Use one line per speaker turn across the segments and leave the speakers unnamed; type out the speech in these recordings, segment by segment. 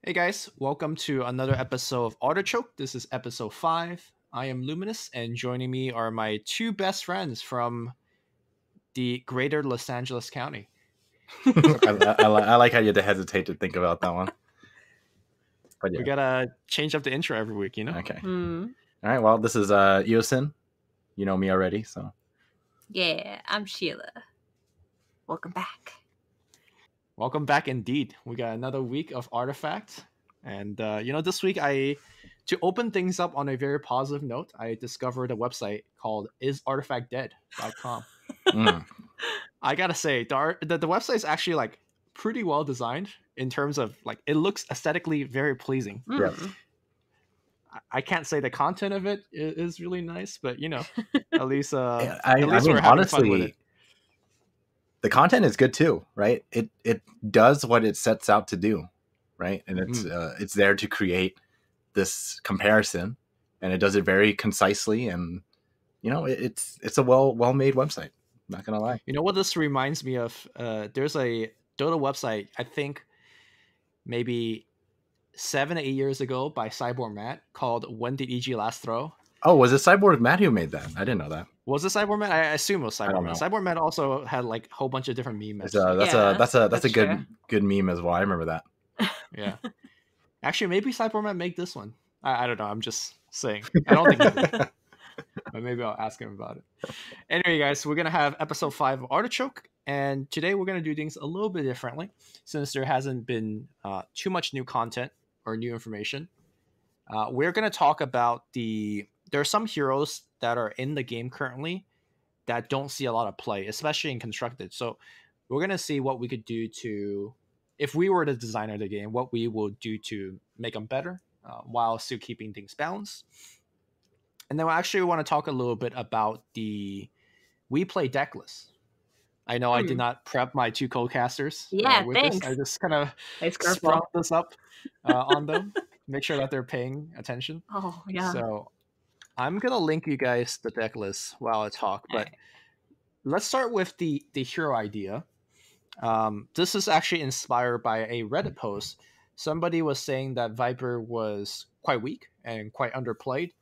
Hey guys, welcome to another episode of Artichoke. This is episode 5. I am Luminous, and joining me are my two best friends from the greater Los Angeles County.
I like how you had to hesitate to think about that one. But
We gotta change up the intro every week, you know?
Okay. All right, well, this is Eosin. You know me already, so.
Yeah, I'm Sheila. Welcome back.
Welcome back indeed. We got another week of Artifact. And, this week to open things up on a very positive note, I discovered a website called isartifactdead.com. I gotta say, the website is actually like pretty well designed in terms of like it looks aesthetically very pleasing.
Yeah.
I can't say the content of it is really nice, but at least
I
we're
mean,
having
honestly,
fun with it.
The content is good too, right? It does what it sets out to do, right? And it's there to create this comparison, and it does it very concisely, and it's a well made website. Not gonna lie.
You know what this reminds me of? There's a Dota website, I think maybe 7 to 8 years ago by Cyborg Matt called When Did EG Last Throw?
Oh, was it Cyborg Matt who made that? I didn't know that.
Was it Cyborg Matt? I assume it was Cyborg Matt. Cyborg Matt also had like a whole bunch of different memes.
That's a good meme as well. I remember that.
Yeah. Actually, maybe Cyborg Matt made this one. I don't know. I'm just saying. I don't think he did. But maybe I'll ask him about it. Anyway, guys, we're going to have episode 5 of Artichoke. And today we're going to do things a little bit differently since there hasn't been too much new content or new information. We're going to talk about there are some heroes that are in the game currently that don't see a lot of play, especially in Constructed. So we're going to see what we could do to, if we were the designer of the game, what we will do to make them better while still keeping things balanced. And then we actually want to talk a little bit about the WePlay deck list. I know I did not prep my two co-casters with
thanks.
this. I just kind of sprung this up on them, make sure that they're paying attention.
Oh, yeah.
So I'm going to link you guys the deck list while I talk. But let's start with the hero idea. This is actually inspired by a Reddit post. Somebody was saying that Viper was quite weak and quite underplayed.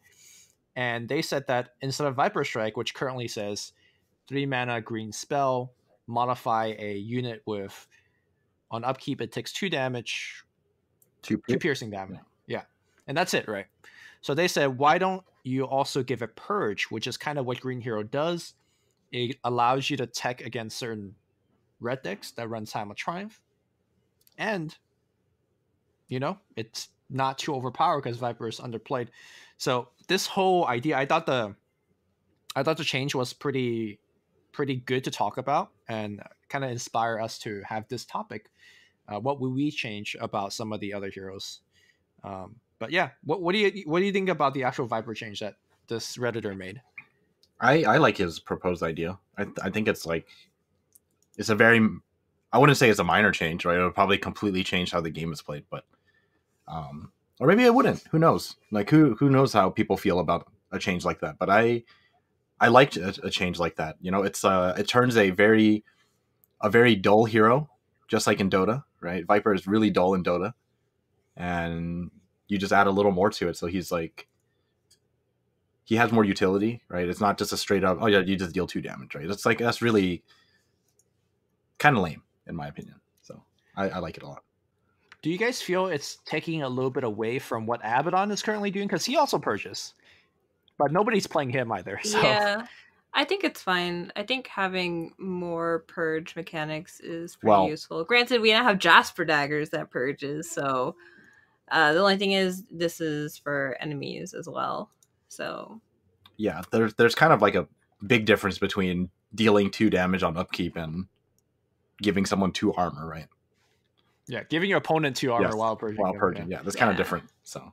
And they said that instead of Viper Strike, which currently says 3 mana green spell, modify a unit with, on upkeep, it takes 2 damage, 2 piercing damage. Yeah. And that's it, right? So they said, why don't you also give it Purge, which is kind of what Green Hero does. It allows you to tech against certain red decks that run Time of Triumph. And, it's not too overpowered because Viper is underplayed. So this whole idea, I thought the change was pretty good to talk about and kind of inspire us to have this topic. What would we change about some of the other heroes? But yeah, what do you think about the actual Viper change that this Redditor made?
I like his proposed idea. I think it's a very, I wouldn't say it's a minor change, right? It would probably completely change how the game is played, but or maybe it wouldn't. Who knows? Like who knows how people feel about a change like that? But I liked a change like that. It turns a very dull hero, just like in Dota, right? Viper is really dull in Dota, and you just add a little more to it. So he has more utility, right? It's not just a straight up, oh yeah, you just deal 2 damage, right? It's like, that's really kind of lame in my opinion. So I like it a lot.
Do you guys feel it's taking a little bit away from what Abaddon is currently doing? Because he also purges, but nobody's playing him either. So.
Yeah, I think it's fine. I think having more purge mechanics is pretty useful. Granted, we now have Jasper daggers that purges, so the only thing is this is for enemies as well. So
yeah, there's kind of like a big difference between dealing 2 damage on upkeep and giving someone 2 armor, right?
Yeah, giving your opponent 2 armor while purging.
Yeah, that's kind of different. So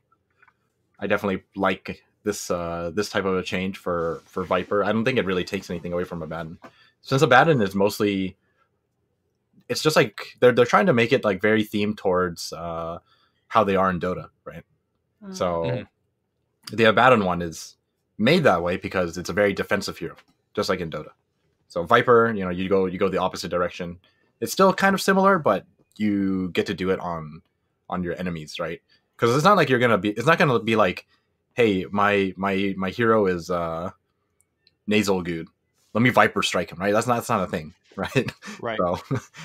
I definitely like this type of a change for Viper. I don't think it really takes anything away from Abaddon. Since Abaddon is mostly, it's just like they're trying to make it like very themed towards how they are in Dota, right? So the Abaddon one is made that way because it's a very defensive hero, just like in Dota. So Viper, you go the opposite direction. It's still kind of similar, but you get to do it on on your enemies, right? Because it's not like it's not gonna be like, hey, my hero is nasal good, let me Viper Strike him, right? That's not a thing, right?
Right.
So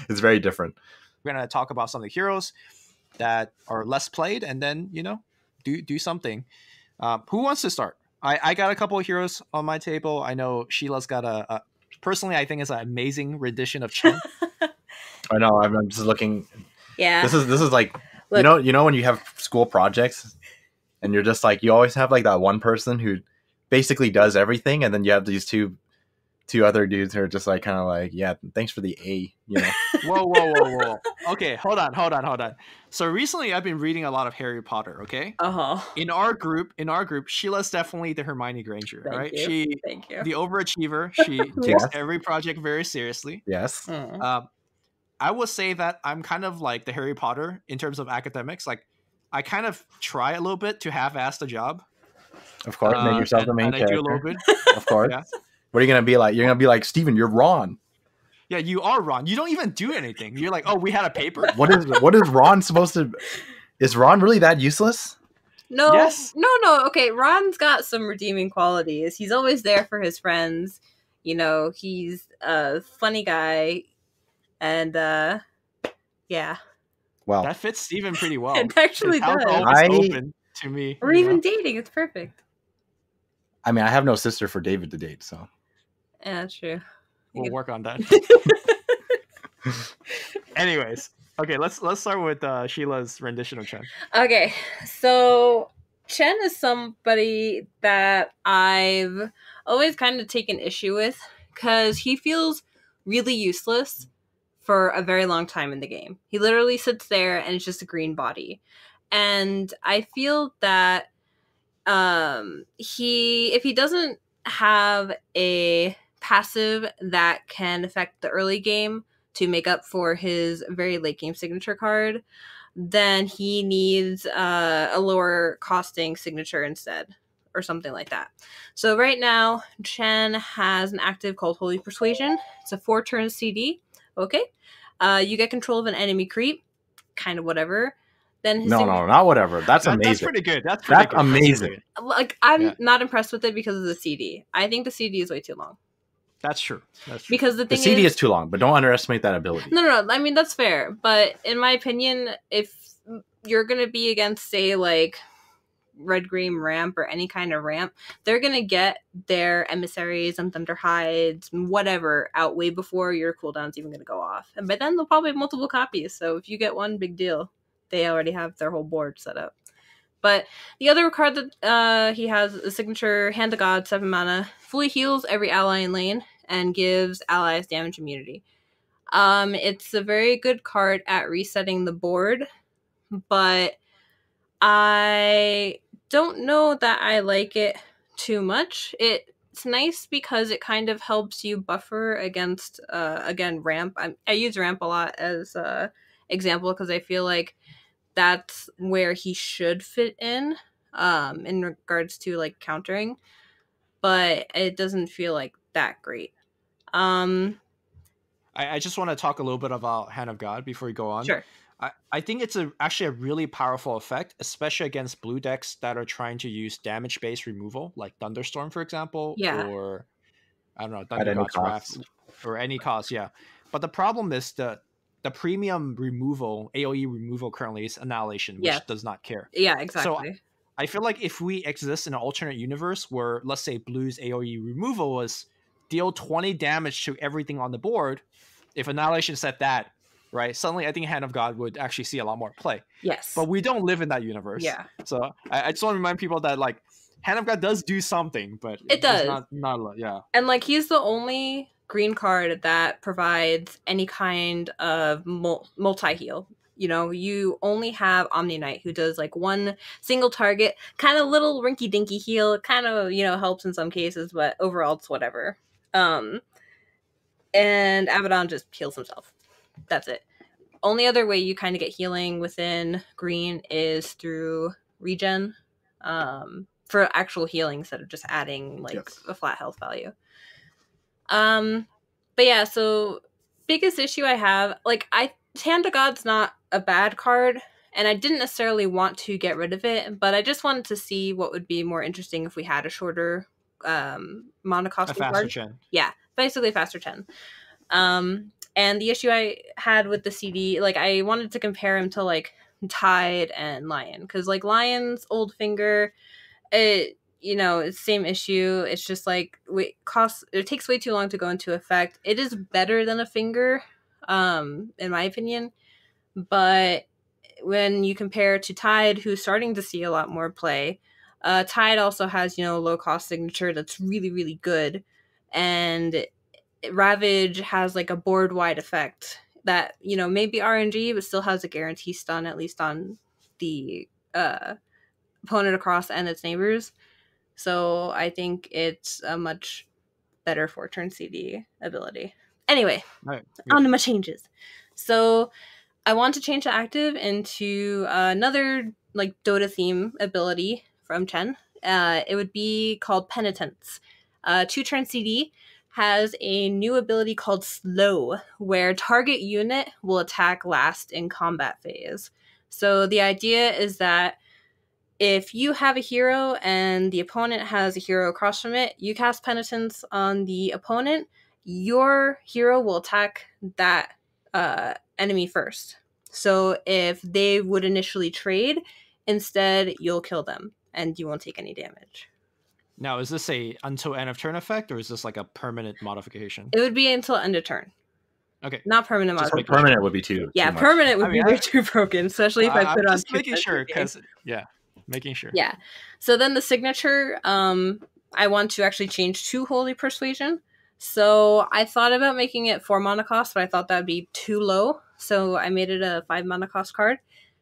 it's very different.
We're gonna talk about some of the heroes that are less played, and then do something. Who wants to start? I got a couple of heroes on my table. I know Sheila's got a personally, I think it's an amazing rendition of Chen.
I know. I'm just looking.
Yeah.
This is like,
Look.
you know when you have school projects and you're just like, you always have like that one person who basically does everything, and then you have these two other dudes who are just like kind of like, yeah, thanks for the A, you know.
Whoa. Okay, hold on. So recently I've been reading a lot of Harry Potter, okay? In our group, Sheila's definitely the Hermione Granger, right?
Thank you.
The overachiever. She takes every project very seriously.
Yes.
I will say that I'm kind of like the Harry Potter in terms of academics. Like, I kind of try a little bit to half-ass the job.
Of course, make yourself the main character.
I do a little bit.
Of course.
Yeah.
What are you gonna be like? You're gonna be like, Steven, you're Ron.
Yeah, you are Ron. You don't even do anything. You're like, oh, we had a paper.
What is Ron supposed to? Is Ron really that useless?
No,
yes.
No. Okay, Ron's got some redeeming qualities. He's always there for his friends. You know, he's a funny guy, and yeah.
Well,
that fits Steven pretty well.
It actually does.
Open to me.
We're even dating. It's perfect.
I mean, I have no sister for David to date, so.
Yeah, true.
We'll work on that. Anyways, okay, let's start with Sheila's rendition of Chen.
Okay, so Chen is somebody that I've always kind of taken issue with because he feels really useless for a very long time in the game. He literally sits there and it's just a green body. And I feel that if he doesn't have a passive that can affect the early game to make up for his very late game signature card, then he needs a lower costing signature instead, or something like that. So right now, Chen has an active called Holy Persuasion. It's a 4-turn CD. Okay. You get control of an enemy creep. Kind of whatever. Then his
no, not whatever. That's amazing.
That's pretty good. That's
amazing.
Like, I'm not impressed with it because of the CD. I think the CD is way too long.
That's true.
Because the
CD is too long, but don't underestimate that ability.
No. I mean, that's fair. But in my opinion, if you're going to be against, say, like, Red Green Ramp or any kind of ramp, they're going to get their emissaries and Thunder Hides and whatever out way before your cooldown's even going to go off. And by then, they'll probably have multiple copies. So if you get one, big deal. They already have their whole board set up. But the other card that he has, a signature Hand of God, 7 mana, fully heals every ally in lane and gives allies damage immunity. It's a very good card at resetting the board, but I don't know that I like it too much. It's nice because it kind of helps you buffer against, again, ramp. I use ramp a lot as example because I feel like that's where he should fit in regards to like countering, but it doesn't feel like that great.
I just want to talk a little bit about Hand of God before we go on.
Sure.
I think it's actually a really powerful effect, especially against blue decks that are trying to use damage-based removal, like Thunderstorm, for example, or I don't know, Thunder God's Wrath, or any cost, yeah. But the problem is the premium removal, AoE removal currently is Annihilation, which does not care.
Yeah, exactly.
So I feel like if we exist in an alternate universe where, let's say, Blue's AoE removal was deal 20 damage to everything on the board, if Annihilation said that, right, suddenly I think Hand of God would actually see a lot more play.
Yes.
But we don't live in that universe.
Yeah.
So I just want to remind people that, like, Hand of God does do something, but
it does.
Not a lot, yeah.
And, like, he's the only green card that provides any kind of multi-heal. You know, you only have Omni Knight, who does like one single target, kind of little rinky dinky heal. It kind of, you know, helps in some cases, but overall it's whatever. And Abaddon just heals himself. That's it. Only other way you kind of get healing within green is through regen, for actual healing instead of just adding like a flat health value. But yeah, so biggest issue I have, like, Hand of God's not a bad card. And I didn't necessarily want to get rid of it, but I just wanted to see what would be more interesting if we had a shorter monocosting
A faster
card.
Chen.
Yeah, basically a faster Chen. And the issue I had with the CD, like I wanted to compare him to like Tide and Lion, because like Lion's old finger, it's the same issue. It's just like it takes way too long to go into effect. It is better than a finger, in my opinion, but when you compare to Tide, who's starting to see a lot more play, Tide also has low cost signature that's really, really good, and Ravage has like a board wide effect that maybe RNG but still has a guarantee stun, at least on the opponent across and its neighbors. So I think it's a much better 4-turn CD ability. Anyway,
Right.
on to my changes. So I want to change the active into another like Dota theme ability from Chen. It would be called Penitence. 2-turn CD has a new ability called Slow, where target unit will attack last in combat phase. So the idea is that if you have a hero and the opponent has a hero across from it, you cast Penitence on the opponent, your hero will attack that enemy first. So if they would initially trade, instead you'll kill them and you won't take any damage.
Now, is this a until end of turn effect, or is this like a permanent modification?
It would be until end of turn.
Okay.
Not permanent
Just
modification.
Permanent would be too.
Yeah,
too much.
permanent would be way too broken, especially if I put on.
Just making sure, because making sure.
Yeah. So then the signature, I want to actually change to Holy Persuasion. So I thought about making it 4 mana cost, but I thought that'd be too low. So I made it a 5 mana cost card.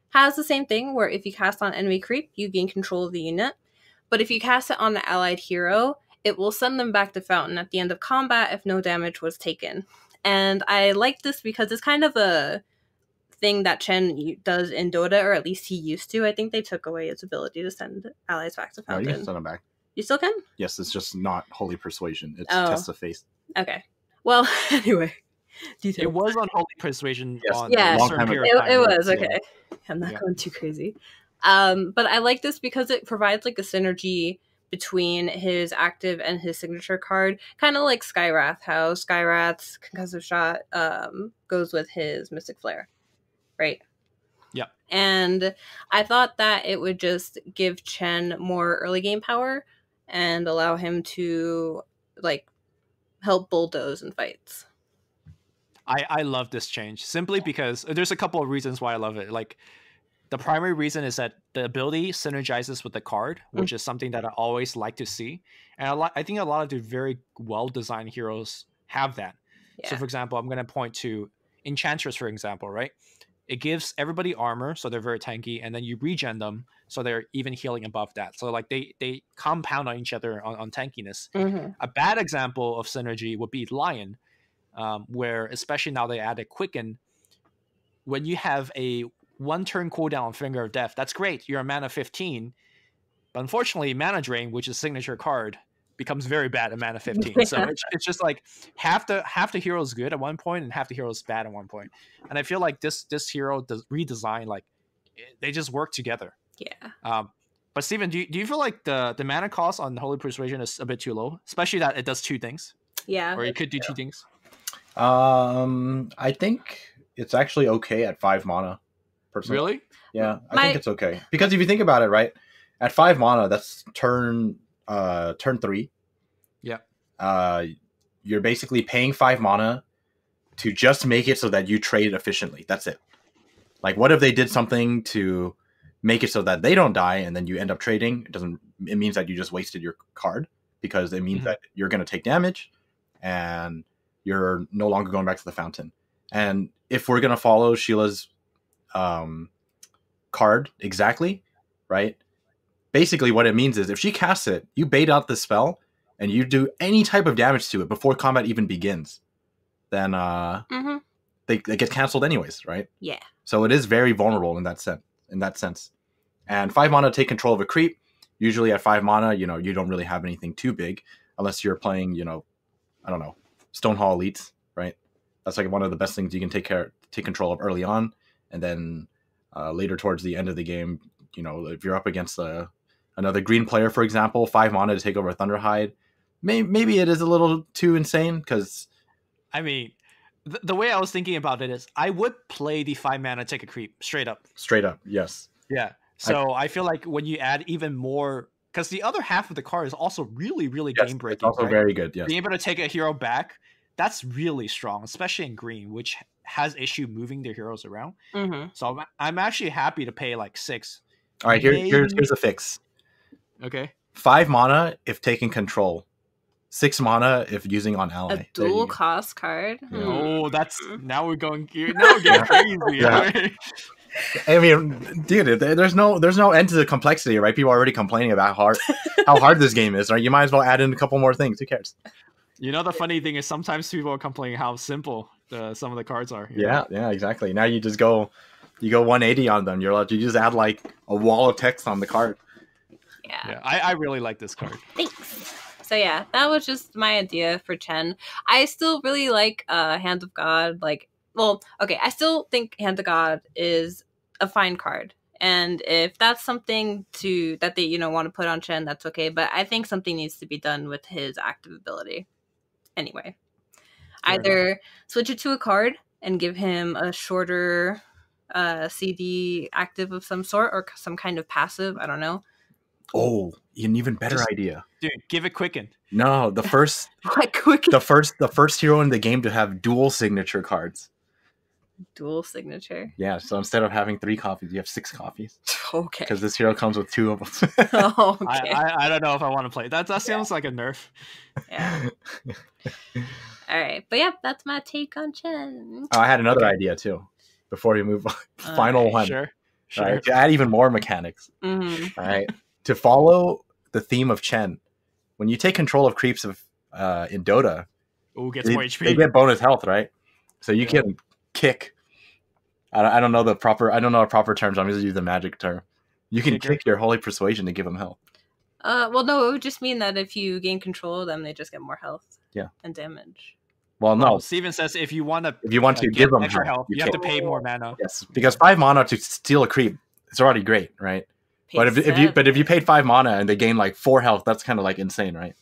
Has the same thing where if you cast on enemy creep, you gain control of the unit. But if you cast it on an allied hero, it will send them back to Fountain at the end of combat if no damage was taken. And I like this because it's kind of a thing that Chen does in Dota, or at least he used to. I think they took away his ability to send allies back to Fountain.
No, you can send them back.
You still can?
Yes, it's just not Holy Persuasion. It's Test of Faith.
Okay. Well, anyway.
It was on Holy Persuasion.
Yes.
On
Yeah,
a
long
certain
time ago.
period of time,
It
right?
was, okay. I'm not going too crazy. But I like this because it provides like a synergy between his active and his signature card. Kind of like Skywrath, how Skywrath's Concussive Shot goes with his Mystic Flare. Right?
Yeah.
And I thought that it would just give Chen more early game power and allow him to like help bulldoze in fights.
I love this change simply because there's a couple of reasons why I love it. Like, the primary reason is that the ability synergizes with the card, which is something that I always like to see. And I think a lot of the very well-designed heroes have that. Yeah. So, for example, I'm going to point to Enchantress, for example, right? It gives everybody armor, so they're very tanky, and then you regen them, so they're even healing above that. So, like, they compound on each other on tankiness. Mm-hmm. A bad example of synergy would be Lion, where, especially now they added Quicken, when you have a 1-turn cooldown on Finger of Death, that's great. You're a mana 15. But unfortunately, Mana Drain, which is signature card, becomes very bad at mana 15. So it's just like half the hero is good at one point and half the hero is bad at one point. And I feel like this hero redesign, like, they just work together.
Yeah.
But Steven, do you feel like the mana cost on Holy Persuasion is a bit too low? Especially that it does 2 things.
Yeah.
Or it could do 2 things.
I think it's actually okay at 5 mana. Personally.
Really?
Yeah, I think it's okay. Because if you think about it, right, at 5 mana, that's turn 3.
Yeah.
You're basically paying 5 mana to just make it so that you trade efficiently. That's it. Like, what if they did something to make it so that they don't die and then you end up trading? It means that you just wasted your card, because it means that you're going to take damage and you're no longer going back to the fountain. And if we're going to follow Sheila's card exactly, right? Basically what it means is if she casts it, you bait out the spell and you do any type of damage to it before combat even begins, then they get canceled anyways, right?
Yeah. So
it is very vulnerable in that sense. And 5 mana take control of a creep. Usually at 5 mana, you don't really have anything too big unless you're playing, I don't know, Stonehall Elites, right? That's like one of the best things you can take control of early on. And then later towards the end of the game. You know, if you're up against another green player, for example, 5 mana to take over Thunderhide, maybe it is a little too insane because...
I mean, the way I was thinking about it is I would play the 5 mana take a creep straight up.
Straight up, yes.
Yeah. So I feel like when you add even more, because the other half of the card is also really, really game breaking.
It's also very good. Yes.
Being able to take a hero back, that's really strong, especially in green, which has issue moving their heroes around. So I'm actually happy to pay like 6.
All right, here's a fix.
Okay.
5 mana if taking control. 6 mana if using on ally.
A dual cost card.
Yeah.
Oh, that's now we're getting crazy.
Yeah. I mean, dude, there's no end to the complexity, right? People are already complaining about how hard this game is, right? You might as well add in a couple more things. Who cares?
You know, the funny thing is sometimes people are complaining how simple some of the cards are.
Yeah, exactly. Now you just go 180 on them. You just add like a wall of text on the card.
Yeah,
I really like this card.
Thanks. So yeah, that was just my idea for Chen. I still really like Hand of God. I still think Hand of God is a fine card. And if that's something that they want to put on Chen, that's okay. But I think something needs to be done with his active ability. Anyway, either switch it to a card and give him a shorter CD active of some sort, or some kind of passive. I don't know.
Oh, an even better idea,
dude! Give it Quicken.
No, the first
Quicken.
the first hero in the game to have dual signature cards.
Dual signature.
Yeah, so instead of having 3 copies, you have 6 copies.
Okay.
Because this hero comes with 2 of them.
Oh, okay.
I don't know if I want to play that. That sounds like a nerf.
Yeah. All right, but yeah, that's my take on Chen.
Oh, I had another idea too. Before we move on, final one.
Sure.
Right, to add even more mechanics. All right, to follow the theme of Chen, when you take control of creeps in Dota,
gets more HP.
They get bonus health, right? So you can kick. I don't know the proper terms. I'm just using the magic term. You can kick your Holy Persuasion to give them health.
Well, no, it would just mean that if you gain control of them, they just get more health.
Yeah.
And damage.
Well, no.
Steven says if you want to
give them
extra health, you have to pay more mana.
Yes, because 5 mana to steal a creep, it's already great, right? But if you paid 5 mana and they gain like 4 health, that's kind of like insane, right?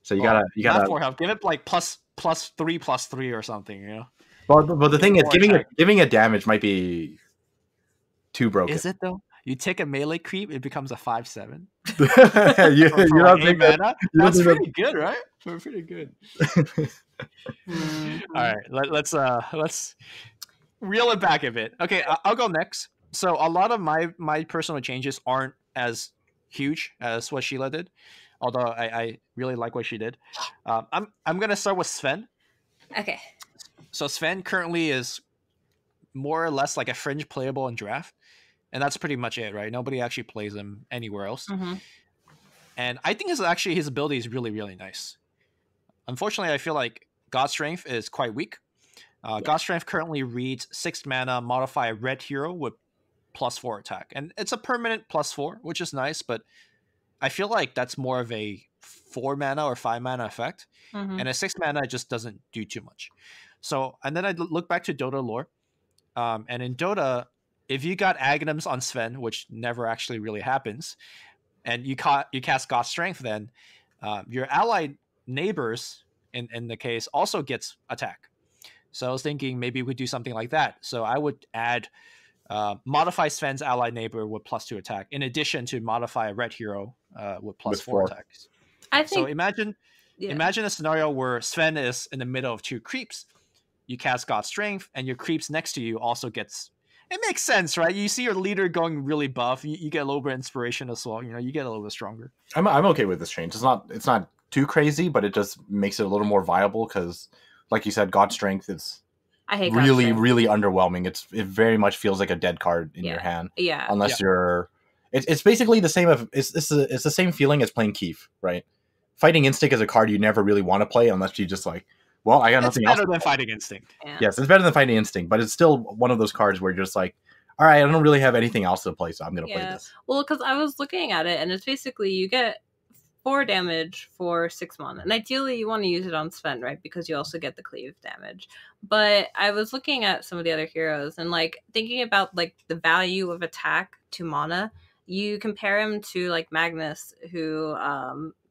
So you gotta
not 4 health. Give it like plus 3 or something, you know.
Well, the thing is, giving it damage might be too broken.
Is it though? You take a melee creep, it becomes a 5/7.
you don't think
mana? That's pretty good, right? Pretty good. All right, let's reel it back a bit. Okay, I'll go next. So a lot of my personal changes aren't as huge as what Sheila did, although I really like what she did. I'm gonna start with Sven.
Okay.
So Sven currently is more or less like a fringe playable in draft, and that's pretty much it, right? Nobody actually plays him anywhere else. And I think his ability is really, really nice. Unfortunately, I feel like God Strength is quite weak. God Strength currently reads 6 mana, modify a red hero with +4 attack. And it's a permanent +4, which is nice, but I feel like that's more of a 4 mana or 5 mana effect. And a 6 mana just doesn't do too much. So, and then I look back to Dota lore. And in Dota, if you got Aghanims on Sven, which never actually really happens, and you cast God Strength, then your allied neighbors, in the case, also gets attack. So I was thinking maybe we do something like that. So I would add modify Sven's allied neighbor with +2 attack, in addition to modify a red hero with +4 attacks. So imagine a scenario where Sven is in the middle of 2 creeps. You cast God Strength, and your creeps next to you also gets... It makes sense, right? You see your leader going really buff. You get a little bit of inspiration as well. You get a little bit stronger.
I'm okay with this change. It's not too crazy, but it just makes it a little more viable because, like you said, God Strength is really, really underwhelming. It very much feels like a dead card in your hand.
Yeah.
Unless you're... It's basically the same. It's the same feeling as playing Keef, right? Fighting Instinct is a card you never really want to play unless you just like... Well, I got nothing else.
It's better than Fighting Instinct.
Yeah.
Yes, it's better than Fighting Instinct, but it's still one of those cards where you're just like, all right, I don't really have anything else to play, so I'm going to play this.
Well, because I was looking at it, and it's basically you get 4 damage for 6 mana. And ideally you want to use it on Sven, right? Because you also get the cleave damage. But I was looking at some of the other heroes and like thinking about like the value of attack to mana. You compare him to like Magnus, who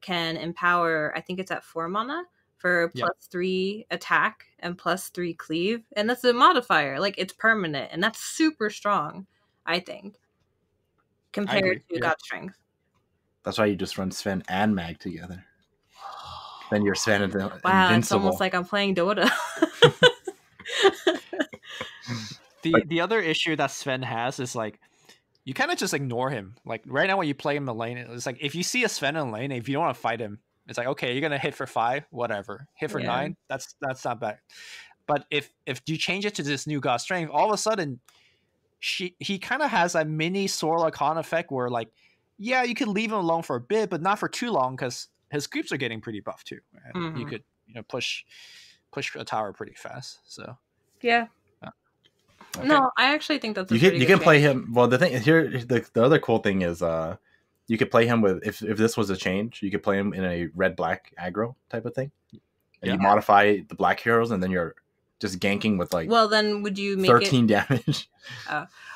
can empower, I think it's at 4 mana for +3 attack and +3 cleave. And that's a modifier. Like it's permanent. And that's super strong, I think, compared to God Strength.
That's why you just run Sven and Mag together. Then you're Sven and
Wow,
invincible.
it's almost like I'm playing Dota.
The other issue that Sven has is like you kind of just ignore him. Like right now when you play him in the lane, it's like if you see a Sven in the lane, if you don't want to fight him, it's like okay, you're gonna hit for 5, whatever. Hit for 9, that's not bad. But if you change it to this new God Strength, all of a sudden he kind of has a mini Sorla Khan effect where like yeah, you could leave him alone for a bit, but not for too long because his creeps are getting pretty buff too. And you could push a tower pretty fast. So
yeah. Okay. No, I actually think that's
you can play him. Well, the thing here, the other cool thing is you could play him with if this was a change, you could play him in a red black aggro type of thing. And you modify the black heroes, and then you're just ganking with like.
Well, then would you make
13 damage?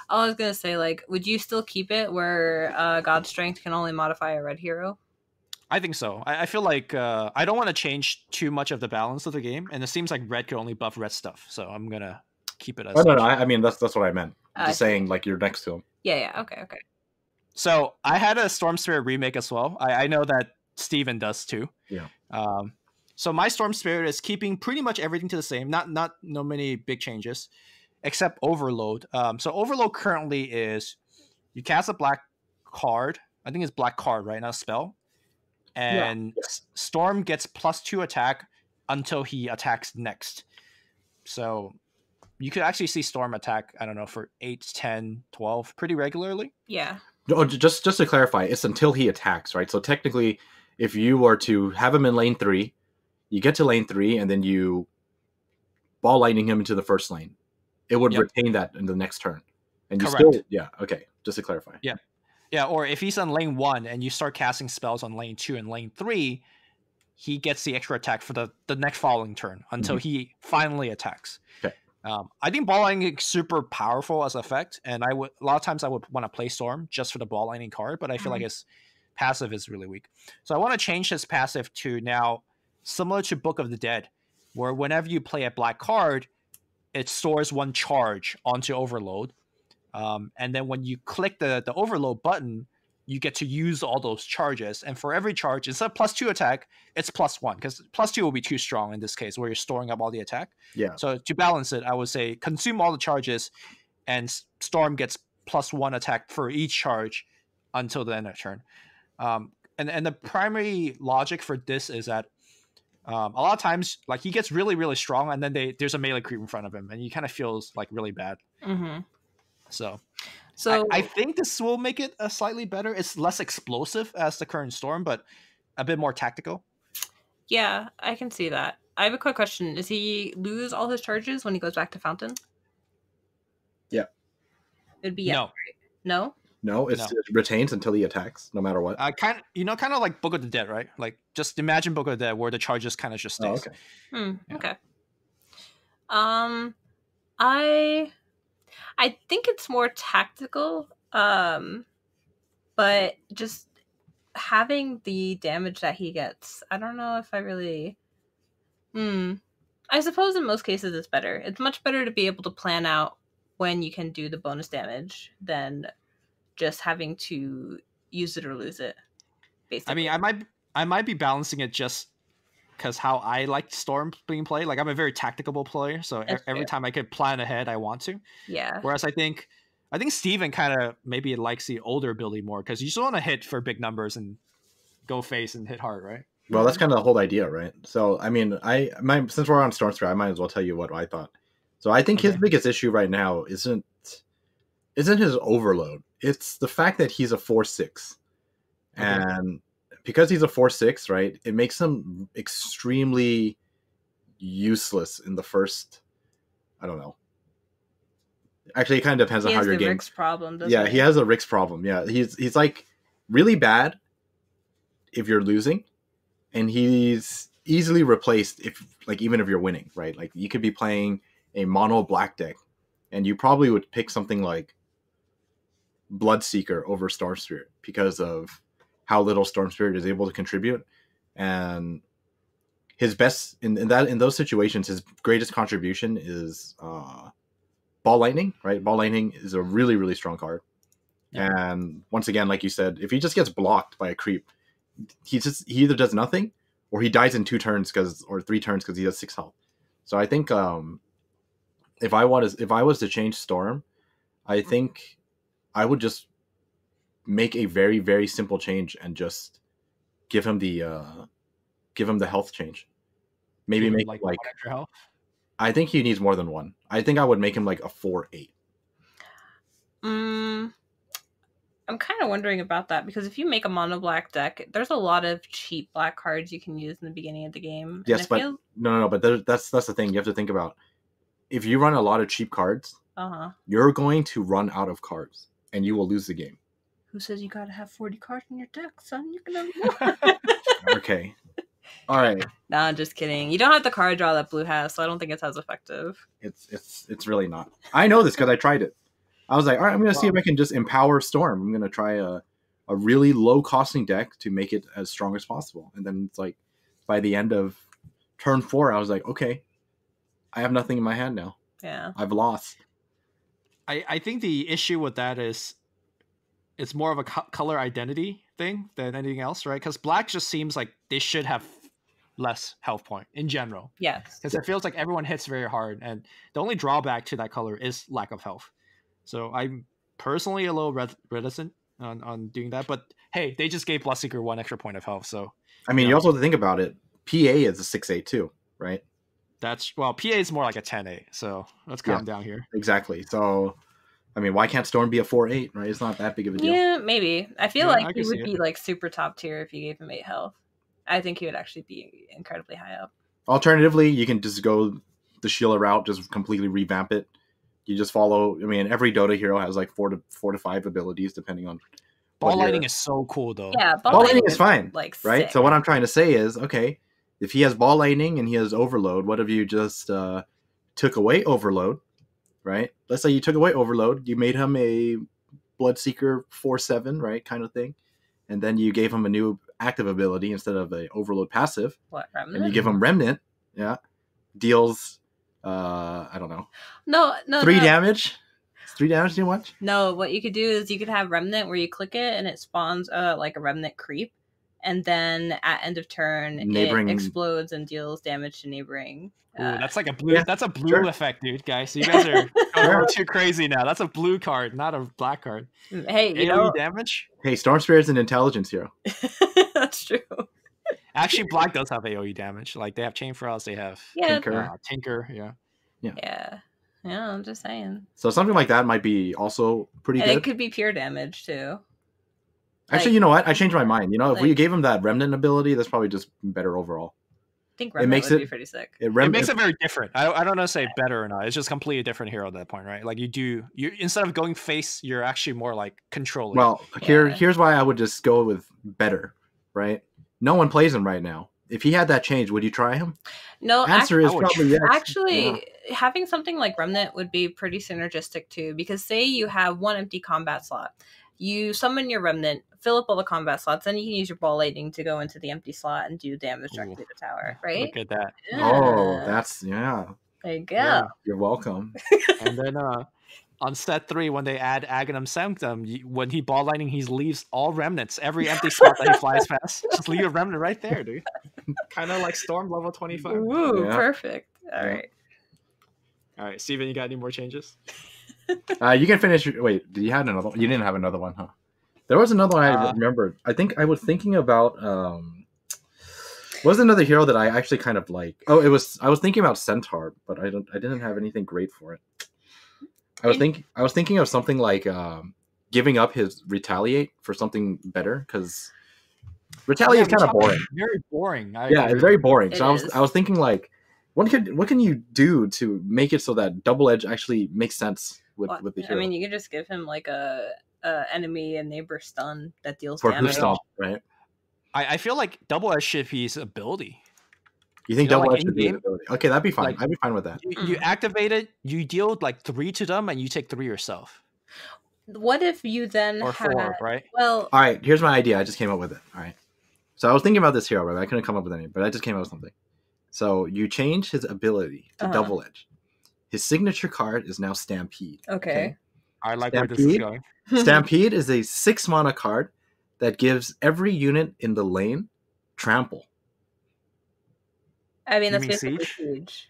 I was gonna say, like, would you still keep it where God's Strength can only modify a red hero?
I think so. I feel like I don't want to change too much of the balance of the game, and it seems like red could only buff red stuff, so I'm gonna keep it as.
No. I mean that's what I meant. Just saying, like you're next to him.
Yeah. Okay.
So I had a Storm Spirit remake as well. I know that Steven does too.
Yeah.
So my Storm Spirit is keeping pretty much everything to the same. Not no many big changes. Except Overload. So Overload currently is you cast a black card. I think it's black card, right? Not a spell. And Storm gets +2 attack until he attacks next. So you could actually see Storm attack, I don't know, for 8, 10, 12 pretty regularly.
Yeah.
Oh, just to clarify, it's until he attacks, right? So technically, if you were to have him in lane 3, you get to lane 3, and then you ball lightning him into the first lane. It would retain that in the next turn. And you
Correct.
still, okay, just to clarify.
Yeah, or if he's on lane 1 and you start casting spells on lane 2 and lane 3, he gets the extra attack for the next following turn until he finally attacks.
Okay.
I think ball lightning is super powerful as effect, and a lot of times I would want to play Storm just for the ball lightning card, but I feel like his passive is really weak. So I want to change his passive to now similar to Book of the Dead, where whenever you play a black card, it stores 1 charge onto Overload. And then when you click the Overload button, you get to use all those charges. And for every charge, instead of +2 attack, it's +1, because +2 will be too strong in this case, where you're storing up all the attack.
Yeah.
So to balance it, I would say consume all the charges, and Storm gets +1 attack for each charge until the end of turn. And the primary logic for this is that a lot of times, like, he gets really, really strong, and then there's a melee creep in front of him, and he kind of feels like really bad. So I think this will make it a slightly better. It's less explosive as the current Storm, but a bit more tactical.
Yeah, I can see that. I have a quick question. Does he lose all his charges when he goes back to Fountain?
Yeah.
It'd be no. Right? No?
No, it retains until he attacks, no matter what.
Kind of like Book of the Dead, right? Like, just imagine Book of the Dead, where the charges kind of just stays.
Okay. I think it's more tactical, but just having the damage that he gets, I don't know if I really... I suppose in most cases it's better. It's much better to be able to plan out when you can do the bonus damage than just having to use it or lose it, basically.
I mean, I might be balancing it just because how I like Storm being played. Like, I'm a very tactical player, so every time I could plan ahead, I want to.
Yeah.
Whereas I think Steven kind of maybe likes the older ability more, because you just want to hit for big numbers and go face and hit hard, right?
Well, that's kind of the whole idea, right? So, I mean, since we're on Storm Spirit, I might as well tell you what I thought. So, I think his biggest issue right now isn't his overload. It's the fact that he's a 4/6, and because he's a 4/6, right, it makes him extremely useless in the first. I don't know. Actually, it kind of depends on how your game.
Rick's problem,
he has a Rick's problem. Yeah, he's like really bad if you're losing, and he's easily replaced if like even if you're winning, right? Like you could be playing a mono black deck, and you probably would pick something like Bloodseeker over Storm Spirit because of how little Storm Spirit is able to contribute, and his best in those situations, his greatest contribution is Ball Lightning, right? Ball Lightning is a really, really strong card. Yeah. And once again, like you said, if he just gets blocked by a creep, he either does nothing or he dies in 2 turns or 3 turns because he has 6 health. So I think if I was to change Storm, I think I would just make a very, very simple change and just give him the health change. Maybe make like
extra health.
I think he needs more than 1. I think I would make him like a 4/8.
I'm kind of wondering about that because if you make a mono black deck, there's a lot of cheap black cards you can use in the beginning of the game.
Yes, but no. But that's the thing you have to think about. If you run a lot of cheap cards, you're going to run out of cards, and you will lose the game.
Who says you gotta have 40 cards in your deck, son? You're gonna.
Okay. All right.
Nah, just kidding. You don't have the card draw that blue has, so I don't think it's as effective.
It's really not. I know this because I tried it. I was like, all right, I'm going to see if I can just empower Storm. I'm going to try a really low costing deck to make it as strong as possible. And then it's like by the end of turn 4, I was like, okay, I have nothing in my hand now.
Yeah.
I've lost.
I think the issue with that is it's more of a color identity thing than anything else, right? Because black just seems like they should have less health point in general.
Yes.
Because it feels like everyone hits very hard, and the only drawback to that color is lack of health. So I'm personally a little reticent on doing that. But hey, they just gave Bloodseeker 1 extra point of health. So
I mean, you also have to think about it. PA is a 6/8 too, right?
PA is more like a 10/8. So let's calm down here.
Exactly. So I mean, why can't Storm be a 4/8, right? It's not that big of a deal.
Yeah, maybe. I feel like he would be like super top tier if you gave him 8 health. I think he would actually be incredibly high up.
Alternatively, you can just go the Sheila route, just completely revamp it. You just follow. I mean, every Dota hero has like 4 to 5 abilities, depending on.
Ball Lightning is so cool, though.
Yeah,
Ball Lightning is fine,
like
right?
sick.
So what I'm trying to say is, okay, if he has Ball Lightning and he has Overload, what if you just took away Overload, right? Let's say you took away Overload, you made him a Bloodseeker 4/7, right, kind of thing, and then you gave him a new active ability instead of a Overload passive.
What, Remnant?
And you give him Remnant, deals. I don't know.
No.
3 damage. Is 3 damage too much?
No, what you could do is you could have Remnant where you click it and it spawns like a Remnant creep, and then at end of turn it explodes and deals damage to neighboring.
Ooh, that's like a blue. Yeah, that's a blue effect, dude, guys. So you guys are going too crazy now. That's a blue card, not a black card.
Hey,
AoE damage.
Hey, Storm Spirit's an intelligence hero.
That's true.
Actually, black does have AoE damage. Like they have Chain Frost, they have Tinker.
Yeah. I'm just saying.
So something like that might be also pretty good.
It could be pure damage too.
Actually, you know what? I changed my mind. You know, if we gave him that Remnant ability, that's probably just better overall.
I think Remnant would be pretty sick.
It makes it very different. I don't know to say better or not. It's just completely different hero at that point, right? Like you instead of going face, you're actually more like controlling.
Well, here's why I would just go with better, right? No one plays him right now. If he had that change, would you try him?
No,
answer is probably yes.
Actually, having something like Remnant would be pretty synergistic too, because say you have 1 empty combat slot. You summon your Remnant, fill up all the combat slots, then you can use your Ball Lightning to go into the empty slot and do damage directly to the tower, right?
Look at that.
Yeah.
Oh, that's,
There you go.
Yeah, you're welcome.
And then on set 3, when they add Aghanim Sanctum, when he Ball Lightning, he leaves all Remnants, every empty slot that he flies past. Just leave a Remnant right there, dude. Kind of like Storm level 25.
Ooh, perfect. All right,
Steven, you got any more changes?
You can finish. Wait, did you have another one? You didn't have another one, huh? There was another one I remembered. I think I was thinking about. Was another hero that I actually kind of like? Oh, I was thinking about Centaur, but I didn't have anything great for it. I was thinking of something like giving up his Retaliate for something better, because Retaliate is kind of boring.
Very boring.
It's very boring. So I was thinking like, what can you do to make it so that Double Edge actually makes sense with the hero?
I mean, you could just give him like a enemy and neighbor stun that deals
for
damage.
Stun, right?
I feel like double edge should be his ability.
You think
know,
double
like
edge should be an
in-game?
ability? Okay, that'd be fine.
Like,
I'd be fine with that.
You activate it, you deal like 3 to them, and you take 3 yourself.
What if you then
Or 4, right?
Well,
All right, here's my idea. I just came up with it. All right. So I was thinking about this hero, right? I couldn't come up with any, but I just came up with something. So you change his ability to double edge. His signature card is now Stampede.
Okay.
I like
Stampede?
where this is going.
Stampede is a 6 mana card that gives every unit in the lane trample.
I mean,
You
that's
mean
basically
siege?
siege.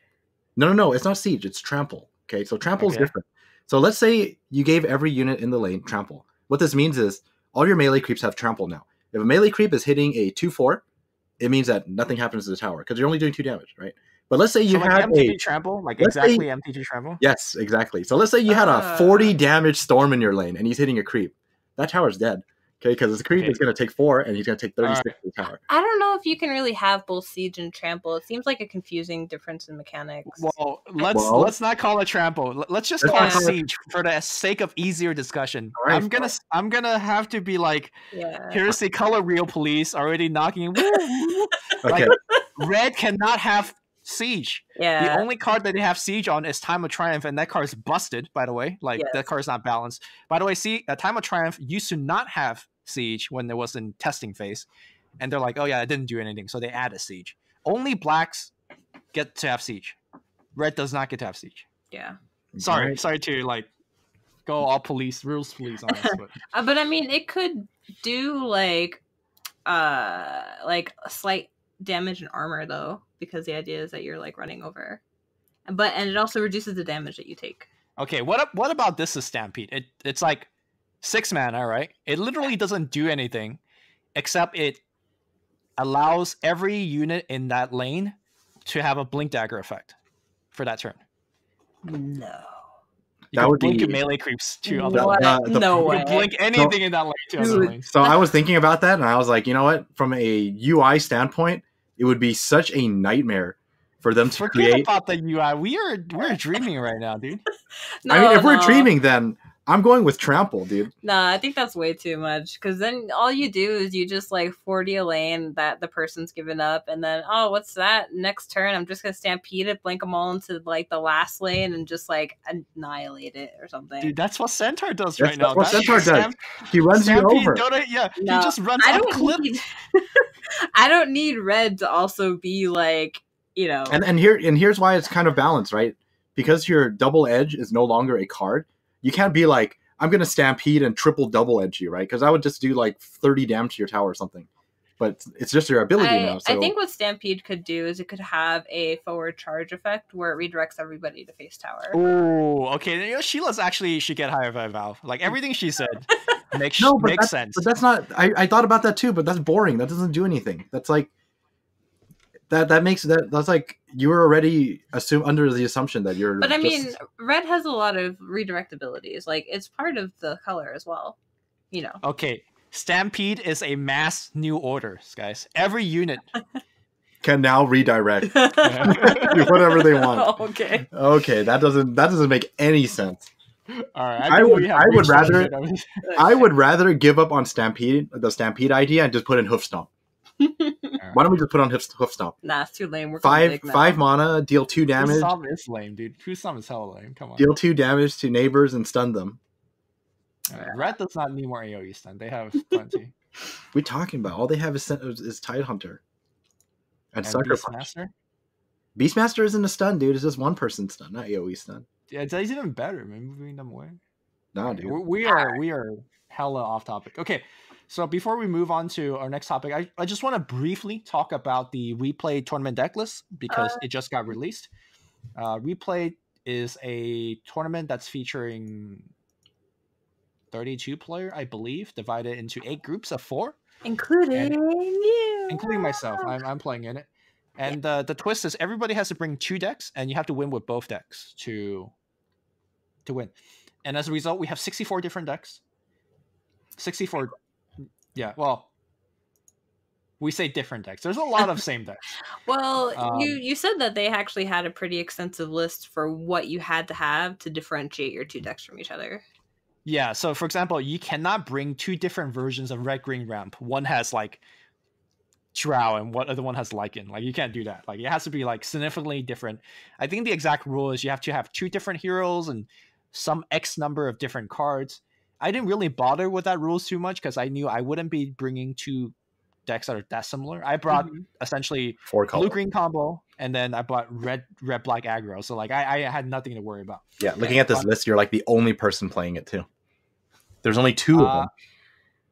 No, it's not siege. It's trample. Okay, so trample is
Okay.
different. So let's say you gave every unit in the lane trample. What this means is all your melee creeps have trample now. If a melee creep is hitting a 2/4, it means that nothing happens to the tower because you're only doing 2 damage, right? But let's say you
So like
had
MTG trample, like
let's say-
exactly MTG trample.
yes, exactly. So let's say you had a 40 damage storm in your lane and he's hitting a creep. That tower's dead. Okay, because his creep
Okay.
is going to take 4 and he's going to take 36 to the tower.
I don't know if you can really have both siege and trample. It seems like a confusing difference in mechanics.
Well,
Well-
let's not call it trample. Let's just
Let's
call
not
it
call
it-
siege for the sake of easier discussion.
All right,
I'm gonna have to be like,
Yeah.
here's the color wheel police already knocking.
Okay.
Like, red cannot have siege.
Yeah.
The only card that they have siege on is Time of Triumph, and that card is busted, by the way. Like,
Yes.
that card is not balanced. By the way, see, Time of Triumph used to not have siege when there was in testing phase. And they're like, oh yeah, it didn't do anything, so they added siege. Only blacks get to have siege. Red does not get to have siege.
Yeah.
Sorry
Right.
sorry to, like, go all rules police on this. But
But I mean, it could do like a slight damage and armor though, because the idea is that you're like running over, and it also reduces the damage that you take.
okay, what about this is Stampede? It's like 6 mana, right? It literally doesn't do anything except it allows every unit in that lane to have a blink dagger effect for that turn.
No.
You
That
can
would
blink
be-
your melee creeps to other
What?
lanes.
No
You
way.
can blink anything in that lane to other
Dude.
lanes.
So I was thinking about that and I was like, you know what? From a UI standpoint, it would be such a nightmare for them to
Forget
create.
about the UI. We're dreaming right now, dude.
No,
I mean, if we're
no.
dreaming, then I'm going with trample, dude.
Nah, I think that's way too much. Because then all you do is you just like 40 a lane that the person's given up, and then what's that? Next turn, I'm just gonna stampede it, blink them all into like the last lane, and just like annihilate it or something.
Dude, that's what Centaur does
That's
right now.
what Centaur does.
Stamp-
He runs
Stampede,
you over.
Yeah,
No,
he just runs
I
up
don't
cliff.
need. I don't need red to also be like, you know.
And here's why it's kind of balanced, right? Because your double edge is no longer a card. You can't be like, I'm gonna stampede and triple double edge you, right? Because I would just do like 30 damage to your tower or something. But it's just your ability now. So
I think what Stampede could do is it could have a forward charge effect where it redirects everybody to face tower.
Oh, okay. You know, Sheila's actually should get higher by Valve. Like everything she said makes
no, but
makes sense.
But that's not. I thought about that too, but that's boring. That doesn't do anything. That's like that's like you were already under the assumption that you're.
But I mean, red has a lot of redirect abilities. Like it's part of the color as well. You know.
Okay, Stampede is a mass new order, guys. Every unit
can now redirect do whatever they want.
Okay.
Okay, that doesn't make any sense.
All right,
I would
reached
rather-
that bit.
I would rather give up on the Stampede idea and just put in Hoof Stomp. Why don't we just put on Hoof Stomp?
Nah, it's too lame. We're
Five mana, deal 2 damage.
Kusam is lame, dude. Kusam is hella lame. Come on.
Deal 2 damage to neighbors and stun them.
All right, Red does not need more AoE stun. They have plenty.
We're talking about all they have is Tide Hunter and Sucker Punch.
Beastmaster?
Beastmaster isn't a stun, dude. It's just one person stun, not AoE stun.
Yeah, it's even better, man. Moving them away.
Nah, dude.
We are hella off topic. Okay, so before we move on to our next topic, I just want to briefly talk about the WePlay tournament deck list because it just got released. WePlay is a tournament that's featuring 32 player, I believe, divided into 8 groups of 4,
including you,
including myself. I'm playing in it, and the twist is everybody has to bring 2 decks, and you have to win with both decks to win. And as a result, we have 64 different decks. 64, yeah. Well, we say different decks. There's a lot of same decks.
Well, you said that they actually had a pretty extensive list for what you had to have to differentiate your 2 decks from each other.
Yeah, so for example, you cannot bring 2 different versions of red green ramp. One has like Drow and what other one has Lycan. Like, you can't do that. Like, it has to be like significantly different. I think the exact rule is you have to have 2 different heroes and some X number of different cards. I didn't really bother with that rules too much because I knew I wouldn't be bringing 2 decks that are that similar. I brought essentially
4 color.
blue-green combo, and then I bought red-black aggro. So like I had nothing to worry about.
Yeah, looking at this list, you're like the only person playing it too. There's only 2 of them.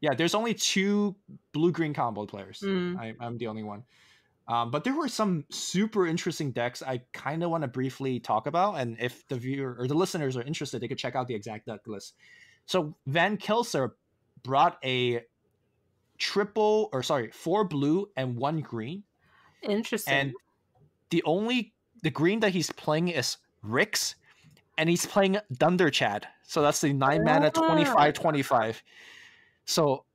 Yeah, there's only 2 blue-green combo players. I'm the only one. But there were some super interesting decks I kind of want to briefly talk about. And if the viewer or the listeners are interested, they could check out the exact deck list. So Van Kelser brought a 4 blue and 1 green.
Interesting.
And the green that he's playing is Rix, and he's playing Thunder Chad. So that's the 9 mana 25/25. So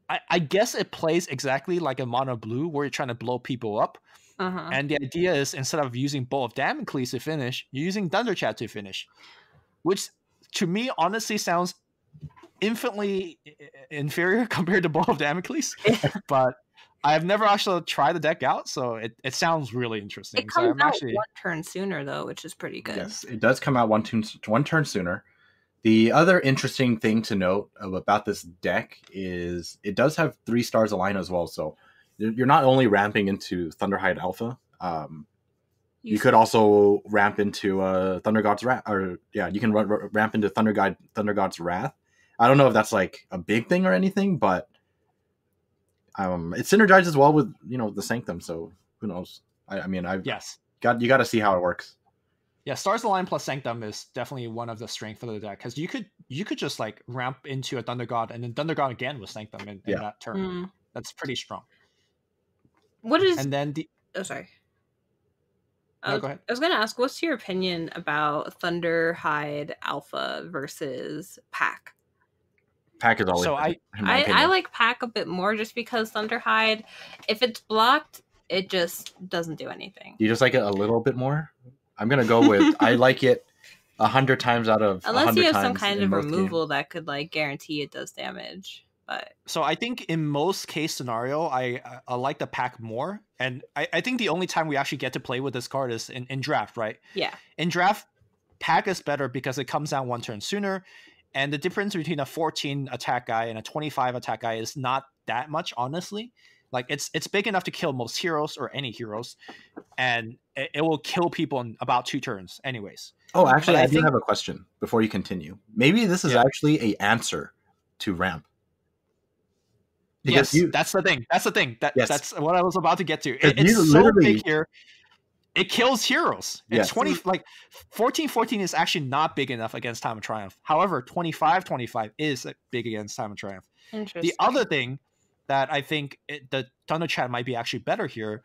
I guess it plays exactly like a mono blue where you're trying to blow people up. And the idea is instead of using Bolt of Damocles to finish, you're using Thunder Chad to finish. Which to me honestly sounds infinitely inferior compared to Bolt of Damocles. But I've never actually tried the deck out, so it sounds really interesting.
It comes out 1 turn sooner though, which is pretty good.
Yes, it does come out 1 turn sooner. The other interesting thing to note about this deck is it does have 3 stars align as well. So you're not only ramping into Thunderhide Alpha. You could also ramp into Thunder God's Wrath, or you can ramp into Thunder God's Wrath. I don't know if that's like a big thing or anything, but it synergizes well with the Sanctum. So who knows? You got to see how it works.
Yeah, Stars Align plus Sanctum is definitely one of the strengths of the deck because you could just like ramp into a Thunder God and then Thunder God again with Sanctum in that turn. That's pretty strong. And then
sorry.
No, go ahead.
I was going to ask, what's your opinion about Thunderhide Alpha versus Pack?
Pack is always.
So I like Pack a bit more just because Thunderhide, if it's blocked, it just doesn't do anything.
You just like it a little bit more? I'm gonna go with I like it 100 times out of 100
unless you have some
times
kind of removal
games.
that could like guarantee it does damage. But
so I think in most case scenario, I like the Pack more, and I think the only time we actually get to play with this card is in draft, right?
Yeah.
In draft, Pack is better because it comes down 1 turn sooner, and the difference between a 14 attack guy and a 25 attack guy is not that much, honestly. Like it's big enough to kill most heroes or any heroes, and it will kill people in about 2 turns, anyways.
Oh, actually, I do have a question before you continue. Maybe this is actually a answer to ramp.
Because that's the thing. That's what I was about to get to. It's so big here. It kills heroes. And 14/14 is actually not big enough against Time of Triumph. However, 25/25 is big against Time of Triumph.
Interesting.
The other thing that I think the Thunder Chat might be actually better here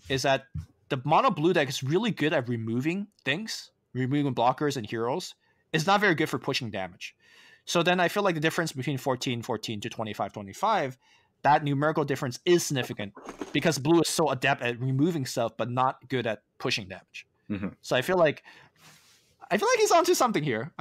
is that the mono blue deck is really good at removing things, removing blockers and heroes. It's not very good for pushing damage. So then I feel like the difference between 14/14 to 25/25, that numerical difference is significant because blue is so adept at removing stuff but not good at pushing damage. So I feel like he's onto something here.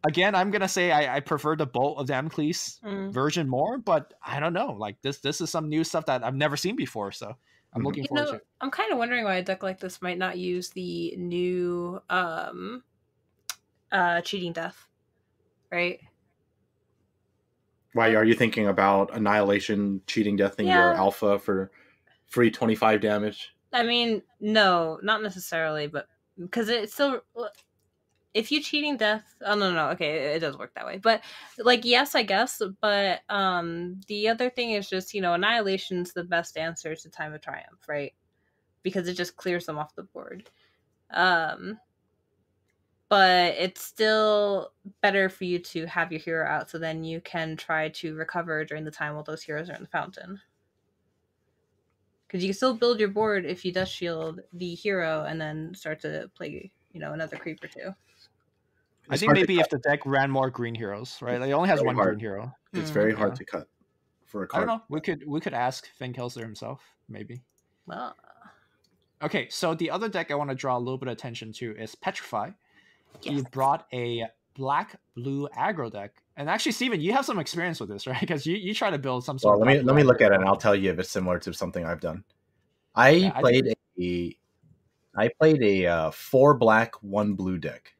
Again, I'm gonna say I prefer the Bolt of Damocles version more, but I don't know. Like this is some new stuff that I've never seen before, so I'm looking forward to it.
I'm kind of wondering why a deck like this might not use the new Cheating Death, right?
Why are you thinking about Annihilation, Cheating Death in your alpha for free 25 damage?
I mean, no, not necessarily, but because it's still. If you Cheating Death, no, okay, it does work that way. But like, yes, I guess. But the other thing is just Annihilation's the best answer to Time of Triumph, right? Because it just clears them off the board. But it's still better for you to have your hero out, so then you can try to recover during the time while those heroes are in the fountain. Because you can still build your board if you Dust Shield the hero and then start to play, another creep or 2.
I think maybe if the deck ran more green heroes, right? Like it only has 1 green hero.
It's very hard to cut for a card.
I don't know. We could ask Van Kelser himself, maybe.
Well.
Okay, so the other deck I want to draw a little bit of attention to is Petrify.
Yes.
He brought a black blue aggro deck. And actually, Steven, you have some experience with this, right? Because you try to build some
Well,
sort of
let me
black
look
blue
at it,
aggro.
and I'll tell you if it's similar to something I've done.
Yeah,
I played a 4 black 1 blue deck.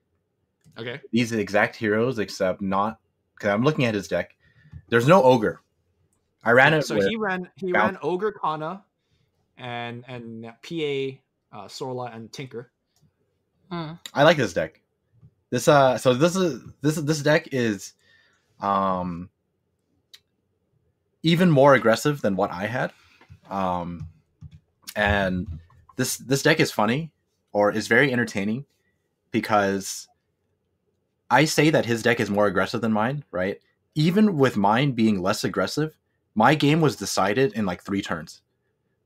Okay.
These are the exact heroes, except not because I'm looking at his deck. There's no ogre. I ran it.
So
with
he ran Ogre Kanna and PA Sorla and Tinker.
I like this deck. This this deck is even more aggressive than what I had. And this deck is funny, or is very entertaining, because I say that his deck is more aggressive than mine, right? Even with mine being less aggressive, my game was decided in like 3 turns.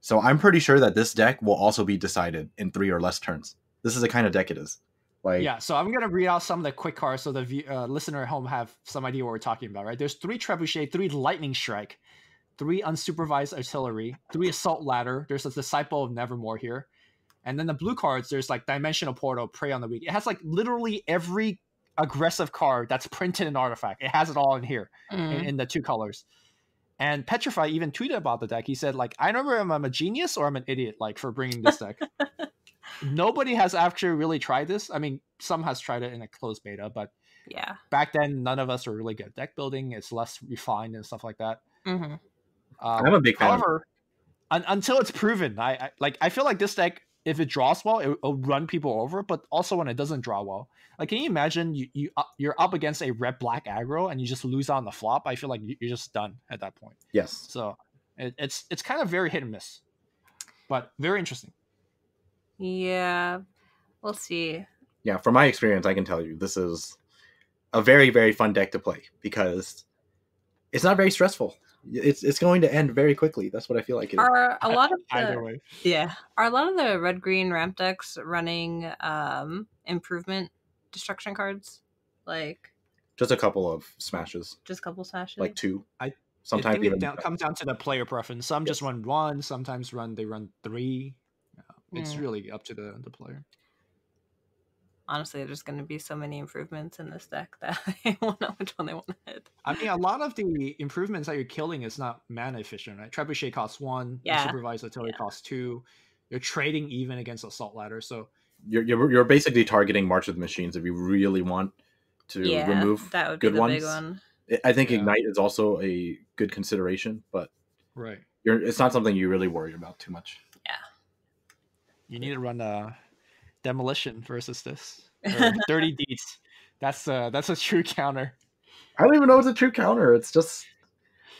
So I'm pretty sure that this deck will also be decided in 3 or less turns. This is the kind of deck it is. Like,
yeah, so I'm gonna read out some of the quick cards so the listener at home have some idea what we're talking about, right? There's 3 Trebuchet, 3 Lightning Strike, 3 Unsupervised Artillery, 3 Assault Ladder. There's a Disciple of Nevermore here, and then the blue cards. There's like Dimensional Portal, Prey on the Weak. It has like literally every aggressive card that's printed in Artifact. It has it all in here in the 2 colors. And Petrify even tweeted about the deck. He said, like, I don't remember I'm a genius or I'm an idiot, like, for bringing this deck. Nobody has actually really tried this. I mean, some has tried it in a closed beta, but
yeah,
back then none of us were really good at deck building. It's less refined and stuff like that.
I'm a big fan.
However, until it's proven, I feel like this deck, if it draws well, it'll run people over. But also when it doesn't draw well, like, can you imagine you're up against a red black aggro and you just lose on the flop? I feel like you're just done at that point.
Yes.
So it's kind of very hit and miss, but very interesting.
Yeah, we'll see.
Yeah, from my experience, I can tell you this is a very, very fun deck to play because it's not very stressful. It's going to end very quickly. That's what I feel like.
Are a lot of
either way.
Yeah, are a lot of the red green ramp decks running improvement destruction cards? Like
just a couple of smashes.
Just a couple smashes.
Like 2.
Sometimes
even
it comes down to the player preference. Some just run 1. Sometimes they run 3. It's really up to the player.
Honestly, there's going to be so many improvements in this deck that I won't know which one they want to hit.
I mean, a lot of the improvements that you're killing is not mana efficient, right? Trebuchet costs 1.
Yeah.
Supervised Artillery costs 2. You're trading even against Assault Ladder, so
you're basically targeting March of the Machines if you really want to remove
that would
good
be the
ones.
Big one.
I think Ignite is also a good consideration, but
right,
it's not something you really worry about too much.
Yeah,
you need to run Demolition versus this or Dirty Deeds. That's a true counter.
I don't even know it's a true counter. It's just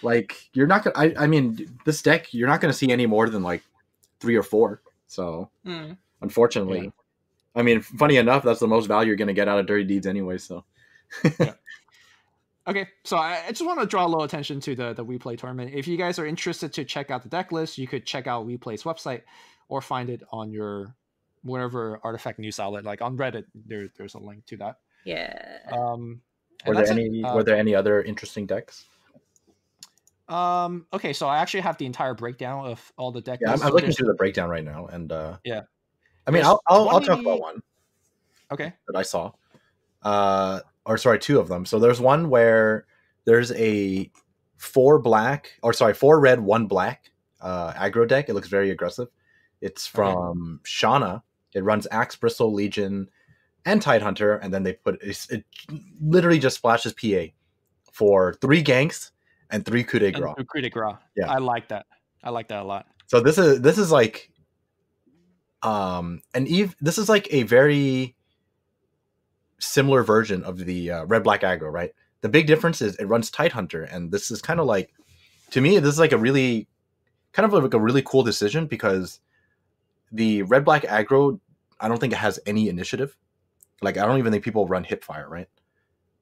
like you're not gonna. I mean, this deck you're not gonna see any more than like 3 or 4. So unfortunately, I mean, funny enough, that's the most value you're gonna get out of Dirty Deeds anyway. So.
Yeah. Okay, so I just want to draw a little attention to the WePlay tournament. If you guys are interested to check out the deck list, you could check out WePlay's website or find it on your whatever artifact news outlet, like on Reddit. There's a link to that.
Yeah.
Were there any other interesting decks?
Okay, so I actually have the entire breakdown of all the decks.
Yeah, I'm looking through the breakdown right now, and
yeah.
I mean, I'll talk about one.
Okay.
That I saw. Or sorry, 2 of them. So there's one where there's a 4 red, 1 black aggro deck. It looks very aggressive. It's from Shauna. It runs Axe, Bristle, Legion, and Tidehunter, and then they put it literally just splashes PA for 3 ganks and 3 coup de grace.
Coup de grace.
Yeah,
I like that. I like that a lot.
So this is like, this is like a very similar version of the red black aggro, right? The big difference is it runs Tidehunter, and this is kind of like, to me, this is like a really cool decision because the red black aggro, I don't think it has any initiative. Like, I don't even think people run Hipfire, right?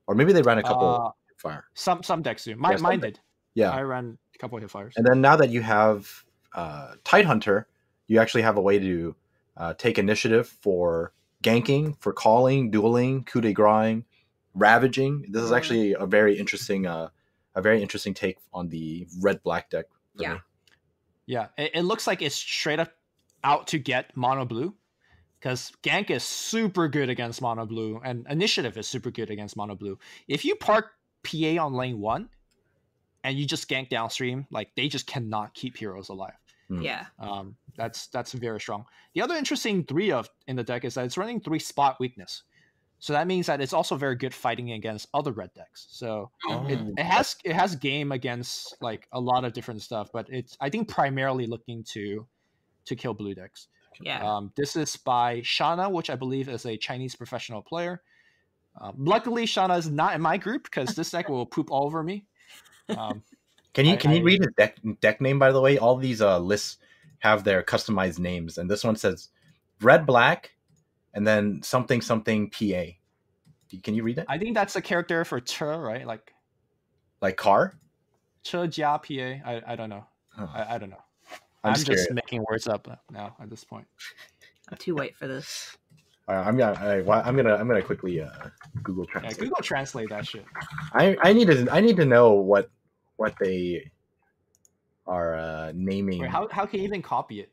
Or maybe they ran a couple of Hipfire.
Some decks do. Mine did.
Yeah,
I ran a couple of Hipfires.
And then now that you have Tidehunter, you actually have a way to take initiative for ganking, for calling, dueling, coup de grace, ravaging. This is actually a very interesting take on the red black deck.
Yeah.
Yeah, it looks like it's straight up out to get mono blue, because gank is super good against mono blue, and initiative is super good against mono blue. If you park PA on lane 1 and you just gank downstream, like they just cannot keep heroes alive.
Yeah.
That's very strong. The other interesting 3 in the deck is that it's running 3 spot weakness. So that means that it's also very good fighting against other red decks. So it has game against like a lot of different stuff, but it's, I think, primarily looking to kill blue decks.
Yeah.
This is by Shana, which I believe is a Chinese professional player. Luckily, Shana is not in my group because this deck will poop all over me.
Can you read his deck name, by the way? All these lists have their customized names, and this one says red black and then something PA. Can you read it?
I think that's a character for Che, right? Like
car?
Che Jia PA. I don't know.
Oh.
I don't know.
I'm
just making words up now at this point.
I'm too white for this.
I'm gonna quickly Google Translate.
Yeah, Google Translate that shit.
I need to know what they are naming.
Wait, how can you even copy it?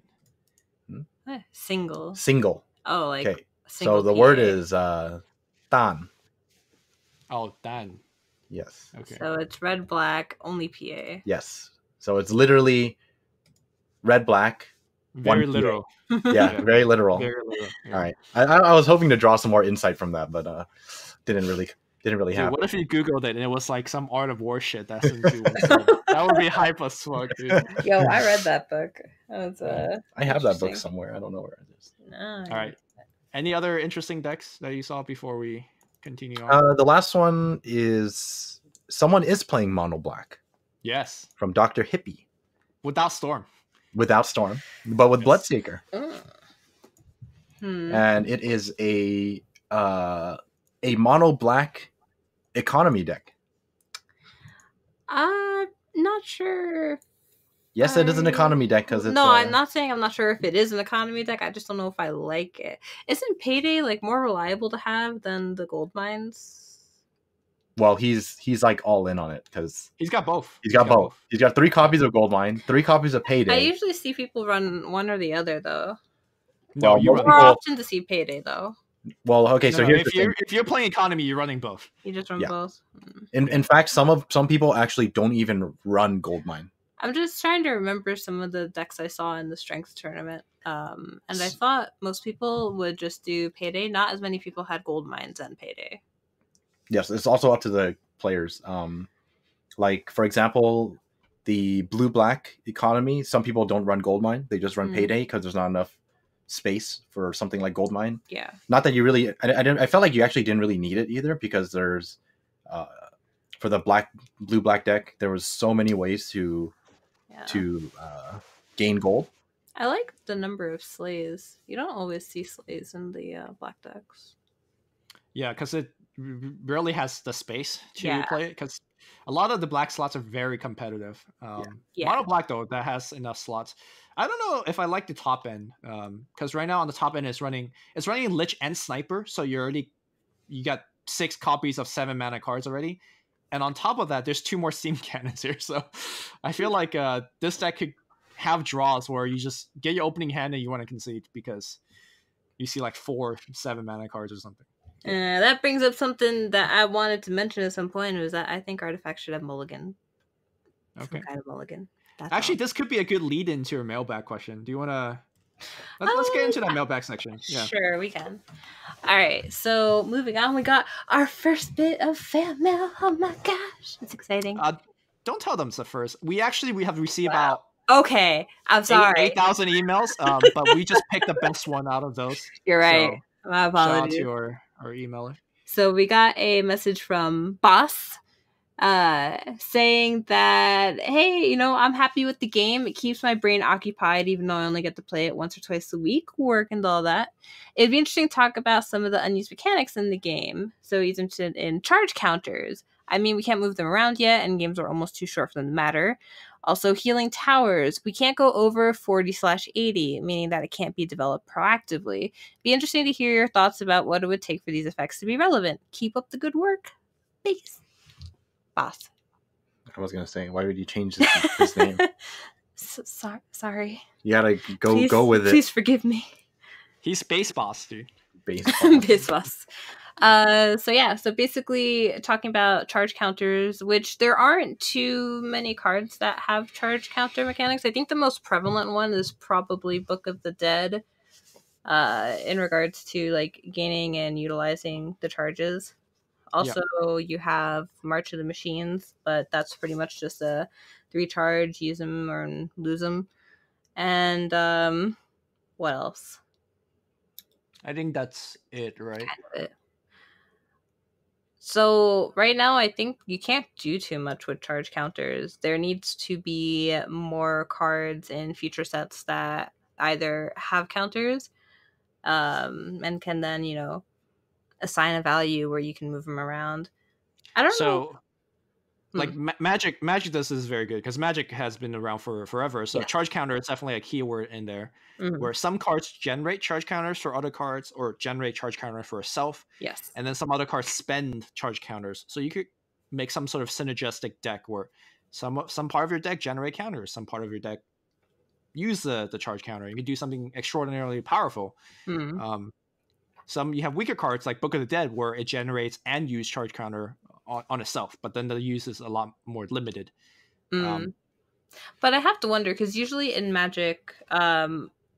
Single. Oh, like
okay.
So
the
PA.
word is Dan.
Oh, Dan.
Yes.
Okay.
So it's red black only PA.
Yes. So it's literally red black.
Very literal.
Yeah, very literal.
Very literal. Yeah.
All right. I was hoping to draw some more insight from that, but didn't really
Dude,
happen.
what if you Googled it and it was like some Art of War shit that's in 217? That would be hype as fuck, dude.
Yo, I read that book. That was
I have that book somewhere. I don't know where it is.
No.
All right. Any other interesting decks that you saw before we continue on?
The last one is someone is playing mono black.
Yes.
From Dr. Hippie.
Without Storm.
Without Storm, but with
Yes.
Bloodseeker.
Hmm.
And it is a mono black economy deck.
I'm not sure.
Yes, it is an economy deck because it's.
No, I'm not saying I'm not sure if it is an economy deck. I just don't know if I like it. Isn't Payday like more reliable to have than the gold mines?
Well, he's like all in on it because
He's got both.
he's got both. He's got 3 copies of Goldmine, 3 copies of Payday.
I usually see people run one or the other though.
No,
Well,
you
most
run
More
people-
often to see Payday though.
Well, okay, so
No,
here's the thing.
if you're playing economy, you're running both.
You just run
Yeah.
both.
In fact, some people actually don't even run Goldmine.
I'm just trying to remember some of the decks I saw in the strength tournament. And I thought most people would just do Payday. Not as many people had gold mines and Payday.
Yes, it's also up to the players. Like for example, the blue-black economy. Some people don't run Goldmine; they just run Payday because there's not enough space for something like Goldmine.
Yeah.
Not that you really. I felt like you actually didn't really need it either because there's for the blue-black deck there was so many ways to gain gold.
I like the number of slays. You don't always see slays in the black decks.
Yeah, because it rarely has the space to
Yeah.
play it. Because a lot of the black slots are very competitive.
Yeah.
Mono black though, that has enough slots. I don't know if I like the top end. Because right now on the top end it's running Lich and Sniper, so you got 6 copies of 7 mana cards already. And on top of that, there's 2 more steam cannons here. So I feel like this deck could have draws where you just get your opening hand and you want to concede because you see like 4 7 mana cards or something.
That brings up something that I wanted to mention at some point, was that I think Artifacts should have mulligan.
Okay.
Some kind of mulligan. That's
Actually,
all.
this could be a good lead into your mailbag question. Do you want to... Let's get into that mailbag section. Yeah.
Sure, we can. All right, so moving on, we got our first bit of fan mail. Oh my gosh, it's exciting.
Don't tell them it's the first. We have received about
Okay, I'm sorry.
8,000 emails, but we just picked the best one out of those.
You're right. My
Shout out
apologies.
to our emailer.
So we got a message from Boss saying that, hey, I'm happy with the game. It keeps my brain occupied, even though I only get to play it once or twice a week, work and all that. It'd be interesting to talk about some of the unused mechanics in the game. So he's interested in charge counters. I mean, we can't move them around yet, and games are almost too short for them to matter. Also, healing towers. We can't go over 40/80, meaning that it can't be developed proactively. Be interesting to hear your thoughts about what it would take for these effects to be relevant. Keep up the good work. Peace. Boss.
I was gonna say, why would you change his name?
Sorry.
You gotta go with it.
Please forgive me.
He's Space Boss, dude.
Base boss. So basically talking about charge counters, which there aren't too many cards that have charge counter mechanics. I think the most prevalent one is probably Book of the Dead, in regards to like gaining and utilizing the charges. Also, you have March of the Machines, but that's pretty much just a 3 charge, use them or lose them. And what else?
I think that's it, right?
Kind of it. So right now, I think you can't do too much with charge counters. There needs to be more cards in future sets that either have counters, and can then, assign a value where you can move them around. I don't know.
Like Magic does this very good because Magic has been around for forever. So charge counter is definitely a keyword in there, where some cards generate charge counters for other cards or generate charge counters for itself.
Yes.
And then some other cards spend charge counters. So you could make some sort of synergistic deck where some part of your deck generate counters, some part of your deck use the charge counter. You can do something extraordinarily powerful. Some you have weaker cards like Book of the Dead where it generates and use charge counter on itself, but then the use is a lot more limited.
But I have to wonder, because usually in Magic,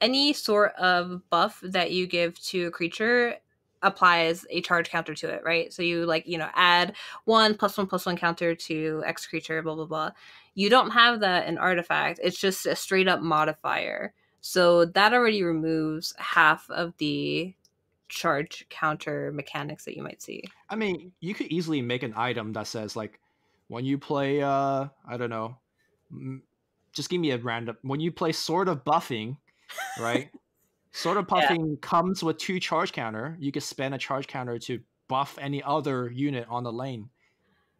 any sort of buff that you give to a creature applies a charge counter to it, right? So you add 1+1/+1 counter to X creature, blah blah blah. You don't have that in Artifact. It's just a straight up modifier. So that already removes half of the charge counter mechanics that you might see.
I mean, you could easily make an item that says like, when you play I don't know, just give me a random, when you play Sword of Buffing, right? Sword of Buffing comes with 2 charge counter. You can spend a charge counter to buff any other unit on the lane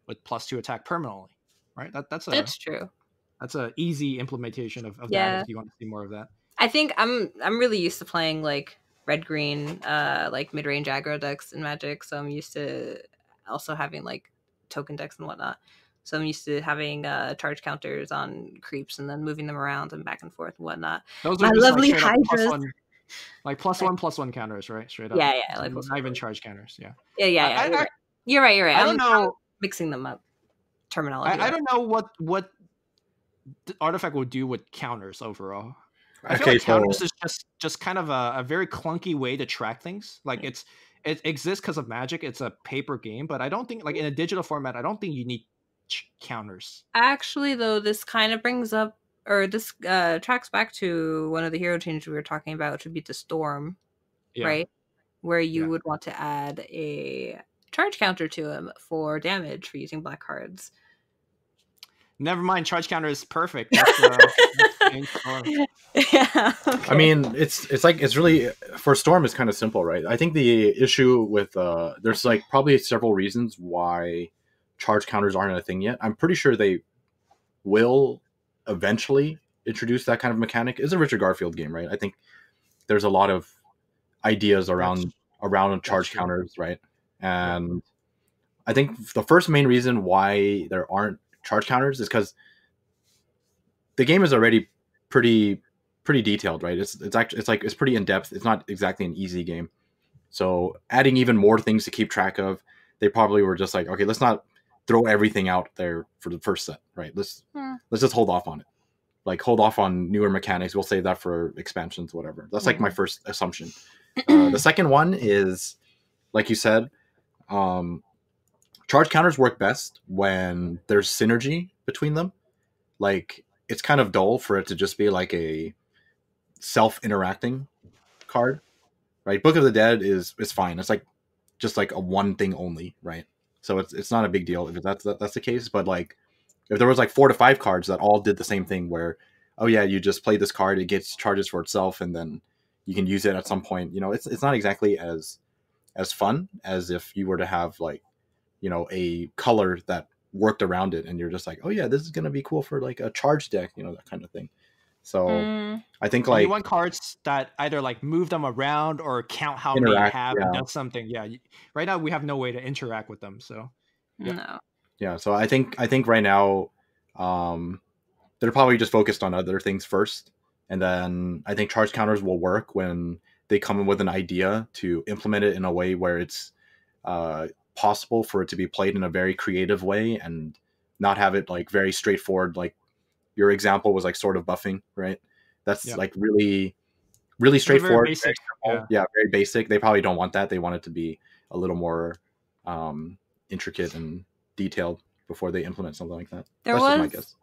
with +2 attack permanently, right? That's
true.
That's a easy implementation of that if you want to see more of that.
I think I'm really used to playing like red-green, like mid-range aggro decks in Magic, so I'm used to also having like token decks and whatnot. So I'm used to having charge counters on creeps and then moving them around and back and forth and whatnot.
Those are lovely hydras. +1/+1 counters, right? Straight up.
Yeah,
like not even charge counters. Yeah.
Yeah. You're right.
I don't know.
I'm mixing them up. Terminology.
I don't know what the Artifact will do with counters overall. I feel like counters is just kind of a very clunky way to track things. Like it exists because of Magic. It's a paper game, but I don't think like in a digital format, I don't think you need counters.
Actually, though, this kind of brings up, or this tracks back to one of the hero changes we were talking about, which would be the Storm, right? Where you would want to add a charge counter to him for damage for using black cards.
Never mind, charge counter is perfect.
Yeah. Okay.
I mean, it's really, for Storm, it's kind of simple, right? I think the issue with there's like probably several reasons why charge counters aren't a thing yet. I'm pretty sure they will eventually introduce that kind of mechanic. It's a Richard Garfield game, right? I think there's a lot of ideas around charge counters, right? And I think the first main reason why there aren't charge counters is because the game is already pretty detailed, right? It's pretty in depth. It's not exactly an easy game. So adding even more things to keep track of, they probably were just like, okay, let's not throw everything out there for the first set, right? Let's just hold off on it. Like hold off on newer mechanics. We'll save that for expansions, whatever. That's like my first assumption. The second one is, like you said, charge counters work best when there's synergy between them. Like it's kind of dull for it to just be like a self-interacting card, right? Book of the Dead is fine. It's like just like a one thing only, right? So it's not a big deal if that's the case. But like if there was like 4 to 5 cards that all did the same thing, where you just play this card, it gets charges for itself, and then you can use it at some point. It's not exactly as fun as if you were to have like a color that worked around it, and you're just like, oh yeah, this is gonna be cool for like a charge deck, that kind of thing. So I think like
you want cards that either like move them around or count how many you have and does something. Yeah, right now we have no way to interact with them. So
no.
Yeah, so I think right now they're probably just focused on other things first, and then I think charge counters will work when they come in with an idea to implement it in a way where it's possible for it to be played in a very creative way and not have it like very straightforward. Like your example was like sort of buffing, right? That's like really straightforward.
Very basic.
Very basic. They probably don't want that. They want it to be a little more intricate and detailed before they implement something like that. That's just my guess.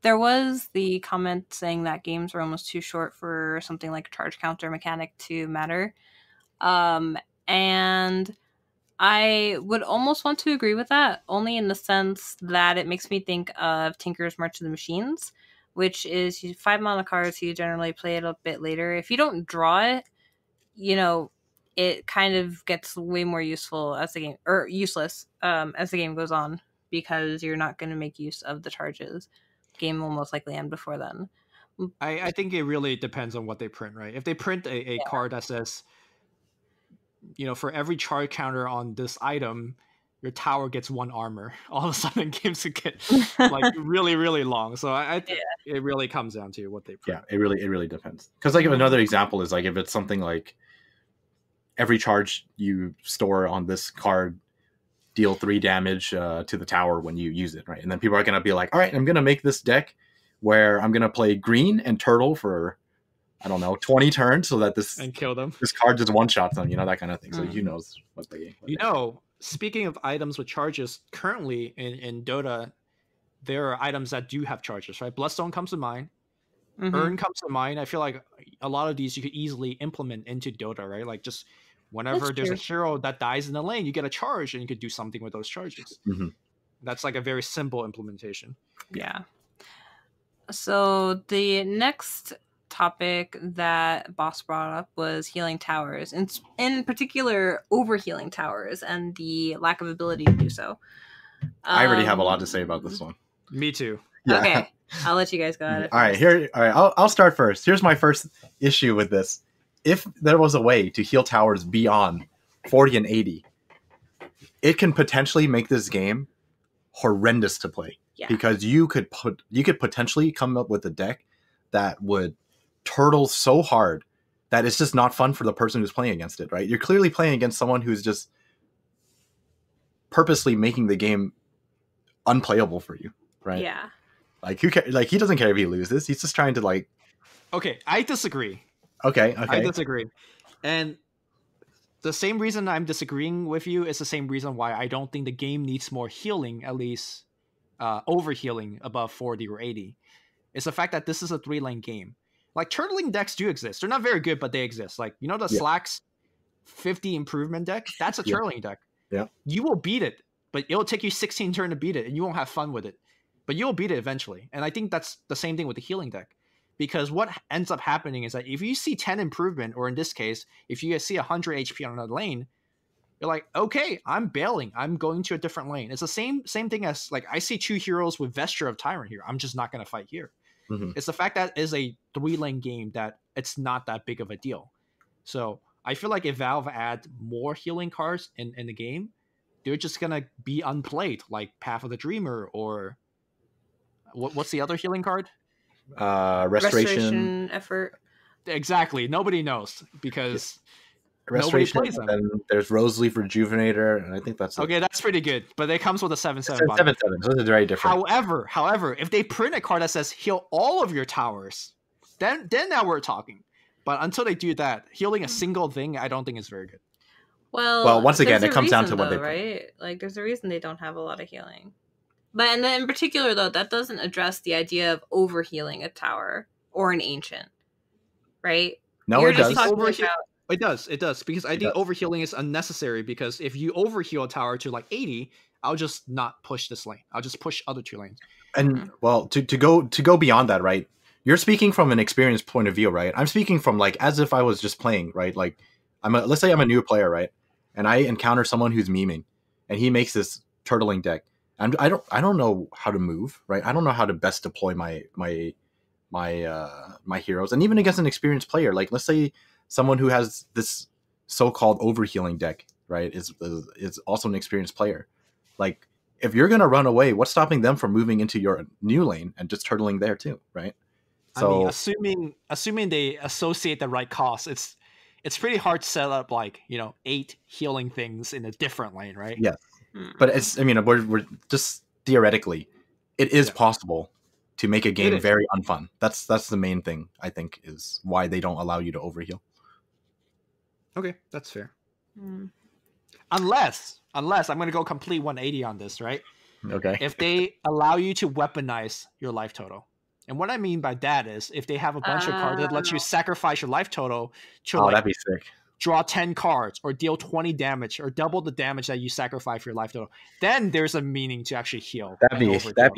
There was the comment saying that games are almost too short for something like a charge counter mechanic to matter. And I would almost want to agree with that, only in the sense that it makes me think of Tinker's March of the Machines, which is 5 mana cards, you generally play it a bit later. If you don't draw it, you know, it kind of gets way more useful as the game, or useless as the game goes on, because you're not going to make use of the charges. Game will most likely end before then.
I think it really depends on what they print, right? If they print a card that says, you know, for every charge counter on this item, your tower gets 1 armor, all of a sudden games could get like really, really long. So I think it really comes down to what they print.
Yeah, it really depends. Because like another example is like if it's something like every charge you store on this card deal 3 damage to the tower when you use it, right? And then people are going to be like, all right, I'm going to make this deck where I'm going to play green and turtle for, I don't know, 20 turns so that this
and kill them.
This card just one-shots them, you know, that kind of thing. So who knows what they...
Speaking of items with charges, currently in Dota, there are items that do have charges, right? Bloodstone comes to mind. Urn comes to mind. I feel like a lot of these you could easily implement into Dota, right? Like just whenever there's a hero that dies in the lane, you get a charge and you could do something with those charges. That's like a very simple implementation.
Yeah. So the next topic that Boss brought up was healing towers, and in particular overhealing towers and the lack of ability to do so.
I already have a lot to say about this one.
Me too.
Yeah.
Okay, I'll let you guys go at it.
All right, I'll start first. Here's my first issue with this. If there was a way to heal towers beyond 40 and 80, it can potentially make this game horrendous to play. Yeah. Because you could potentially come up with a deck that would turtle so hard that it's just not fun for the person who's playing against it, right? You're clearly playing against someone who's just purposely making the game unplayable for you, right?
Yeah.
Like he doesn't care if he loses. He's just trying to like...
Okay, I disagree.
Okay.
I disagree. And the same reason I'm disagreeing with you is the same reason why I don't think the game needs more healing, at least overhealing above 40 or 80. It's the fact that this is a 3-lane game. Like, turtling decks do exist. They're not very good, but they exist. Like, you know the Slacks 50 improvement deck? That's a turtling deck.
Yeah.
You will beat it, but it'll take you 16 turns to beat it, and you won't have fun with it. But you'll beat it eventually. And I think that's the same thing with the healing deck. Because what ends up happening is that if you see 10 improvement, or in this case, if you see 100 HP on another lane, you're like, okay, I'm bailing. I'm going to a different lane. It's the same thing as, like, I see 2 heroes with Vesture of Tyrant here. I'm just not going to fight here. It's the fact that is a 3-lane game that it's not that big of a deal. So I feel like if Valve add more healing cards in the game, they're just going to be unplayed, like Path of the Dreamer, or what's the other healing card?
Restoration
effort.
Exactly. Nobody knows because
Restoration. Nobody plays them. And there's Roseleaf Rejuvenator, and I think that's
okay. That's pretty good, but it comes with a 7/7.
7/7. So it's very different.
However, if they print a card that says heal all of your towers, then now we're talking. But until they do that, healing a single thing, I don't think is very good.
Well,
once again, it comes down to what they print.
Right? Like, there's a reason they don't have a lot of healing. But and then in particular, though, that doesn't address the idea of overhealing a tower or an ancient, right?
No, it does.
It does, because I think overhealing is unnecessary, because if you overheal a tower to like 80, I'll just not push this lane. I'll just push other 2 lanes.
And well, to go beyond that, right? You're speaking from an experienced point of view, right? I'm speaking from like as if I was just playing, right? Like let's say I'm a new player, right? And I encounter someone who's memeing, and he makes this turtling deck. And I don't know how to move, right? I don't know how to best deploy my heroes, and even against an experienced player, like let's say someone who has this so-called overhealing deck, right, is also an experienced player. Like, if you're gonna run away, what's stopping them from moving into your new lane and just turtling there too, right?
So, I mean, assuming they associate the right cost, it's pretty hard to set up like 8 healing things in a different lane, right?
Yes, but it's we're just theoretically, it is possible to make a game very unfun. That's the main thing, I think, is why they don't allow you to overheal.
Okay, that's fair. Unless I'm gonna go complete 180 on this, right?
Okay.
If they allow you to weaponize your life total. And what I mean by that is if they have a bunch of cards that let you sacrifice your life total to
that'd be sick.
Draw 10 cards or deal 20 damage or double the damage that you sacrifice for your life total, then there's a meaning to actually heal.
That'd be sick.
That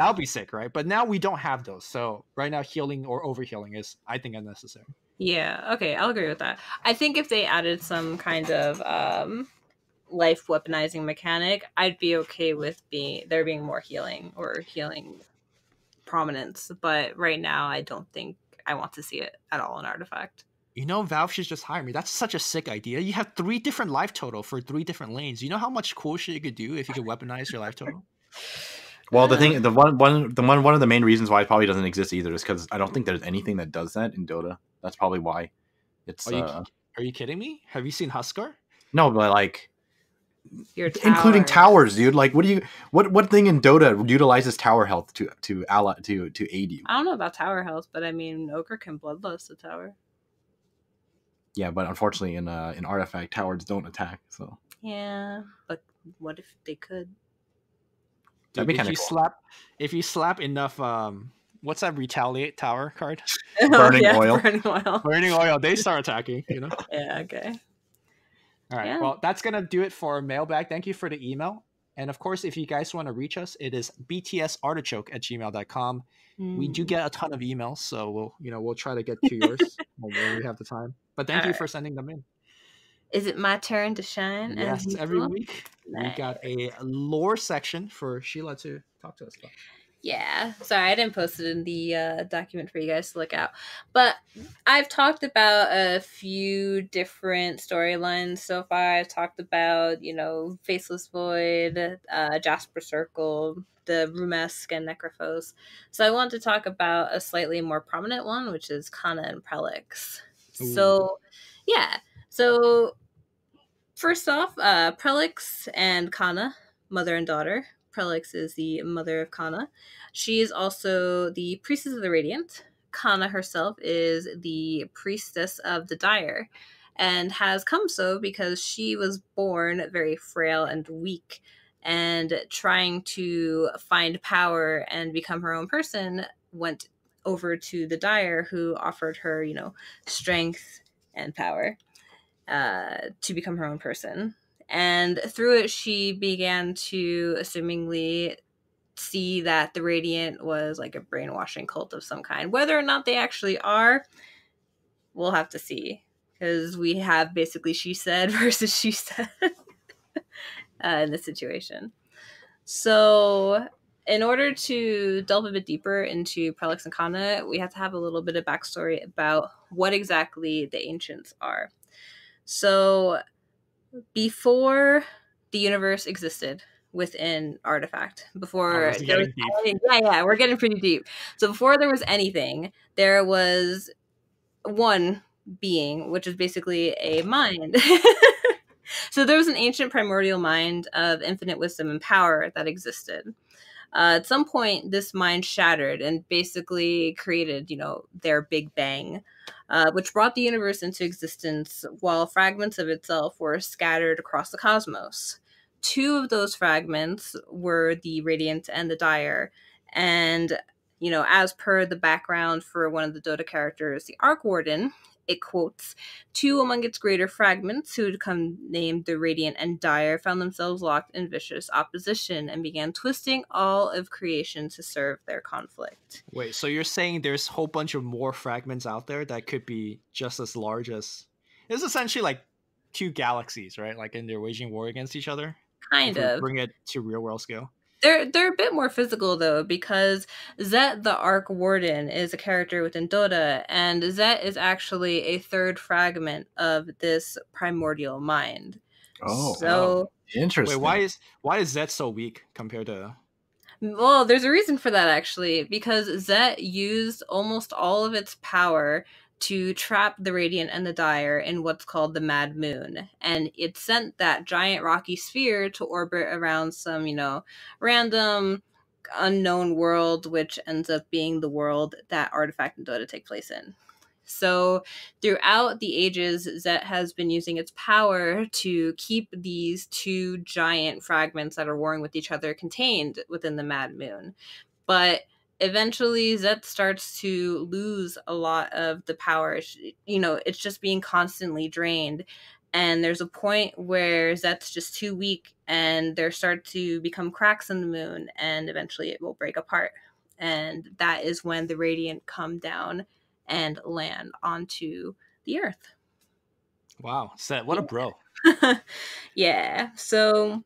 would be sick, right? But now we don't have those. So right now healing or overhealing is, I think, unnecessary.
Yeah, okay, I'll agree with that. I think if they added some kind of life weaponizing mechanic, I'd be okay with there being more healing or healing prominence. But right now, I don't think I want to see it at all in Artifact.
Valve should just hire me. That's such a sick idea. You have 3 different life total for 3 different lanes. You know how much cool shit you could do if you could weaponize your life total?
Well, one of the main reasons why it probably doesn't exist either is because I don't think there's anything that does that in Dota. That's probably why. It's.
Are you kidding me? Have you seen Huskar?
No, but like, including towers, dude. Like, what thing in Dota utilizes tower health to aid you?
I don't know about tower health, but I mean, Ogre can bloodlust a tower.
Yeah, but unfortunately, in Artifact, towers don't attack. So.
Yeah, but what if they could?
Dude, if you slap enough, what's that retaliate tower card?
Burning oil.
Burning oil. They start attacking.
Yeah. Okay.
All right. Yeah. Well, that's gonna do it for mailbag. Thank you for the email. And of course, if you guys want to reach us, it is btsartichoke@gmail.com. We do get a ton of emails, so we'll try to get to yours when we have the time. But thank you for sending them in.
Is it my turn to shine?
Yes, every week we got a lore section for Sheila to talk to us about.
Yeah, sorry, I didn't post it in the document for you guys to look out. But I've talked about a few different storylines so far. I've talked about, Faceless Void, Jasper Circle, the Rumesk, and Necrophos. So I want to talk about a slightly more prominent one, which is Kanna and Prellex. Ooh. So, yeah. So, first off, Prellex and Kanna, mother and daughter. Prellex is the mother of Kanna. She is also the priestess of the Radiant. Kanna herself is the priestess of the Dire, and has come so because she was born very frail and weak, and trying to find power and become her own person, went over to the Dire, who offered her, strength and power to become her own person. And through it, she began to assumingly see that the Radiant was like a brainwashing cult of some kind. Whether or not they actually are, we'll have to see. Because we have basically she said versus she said in this situation. So in order to delve a bit deeper into Prellex and Kanna, we have to have a little bit of backstory about what exactly the Ancients are. So before the universe existed within Artifact, before we're getting pretty deep. So before there was anything, there was one being, which is basically a mind. So there was an ancient primordial mind of infinite wisdom and power that existed. At some point, this mind shattered and basically created, their Big Bang, which brought the universe into existence while fragments of itself were scattered across the cosmos. 2 of those fragments were the Radiant and the Dire. And, as per the background for one of the Dota characters, the Arc Warden, it quotes, 2 among its greater fragments, who had come named the Radiant and Dire, found themselves locked in vicious opposition and began twisting all of creation to serve their conflict.
Wait, so you're saying there's a whole bunch of more fragments out there that could be just as large as... It's essentially like 2 galaxies, right? Like, and they're waging war against each other?
Kind of.
Bring it to real world scale.
They're a bit more physical, though, because Zet, the Arc Warden, is a character within Dota, and Zet is actually a 3rd fragment of this primordial mind.
Oh,
so
interesting.
Wait, why is Zet so weak compared to...
Well, there's a reason for that, actually, because Zet used almost all of its power to trap the Radiant and the Dire in what's called the Mad Moon. And it sent that giant rocky sphere to orbit around some, random unknown world, which ends up being the world that Artifact and Dota take place in. So throughout the ages, Zet has been using its power to keep these two giant fragments that are warring with each other contained within the Mad Moon. But eventually Zet starts to lose a lot of the power. It's just being constantly drained. And there's a point where Zet's just too weak and there start to become cracks in the moon, and eventually it will break apart. And that is when the Radiant come down and land onto the Earth.
Wow, Zet, what a bro.
Yeah. So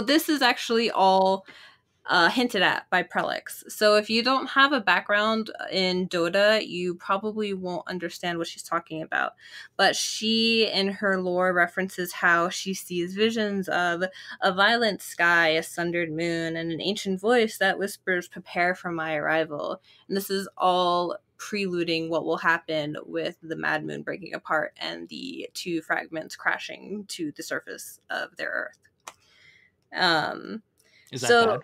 this is actually all hinted at by Prellex. So if you don't have a background in Dota, you probably won't understand what she's talking about. But she, in her lore, references how she sees visions of a violent sky, a sundered moon, and an ancient voice that whispers, "Prepare for my arrival." And this is all preluding what will happen with the Mad Moon breaking apart and the two fragments crashing to the surface of their Earth.
Is that bad?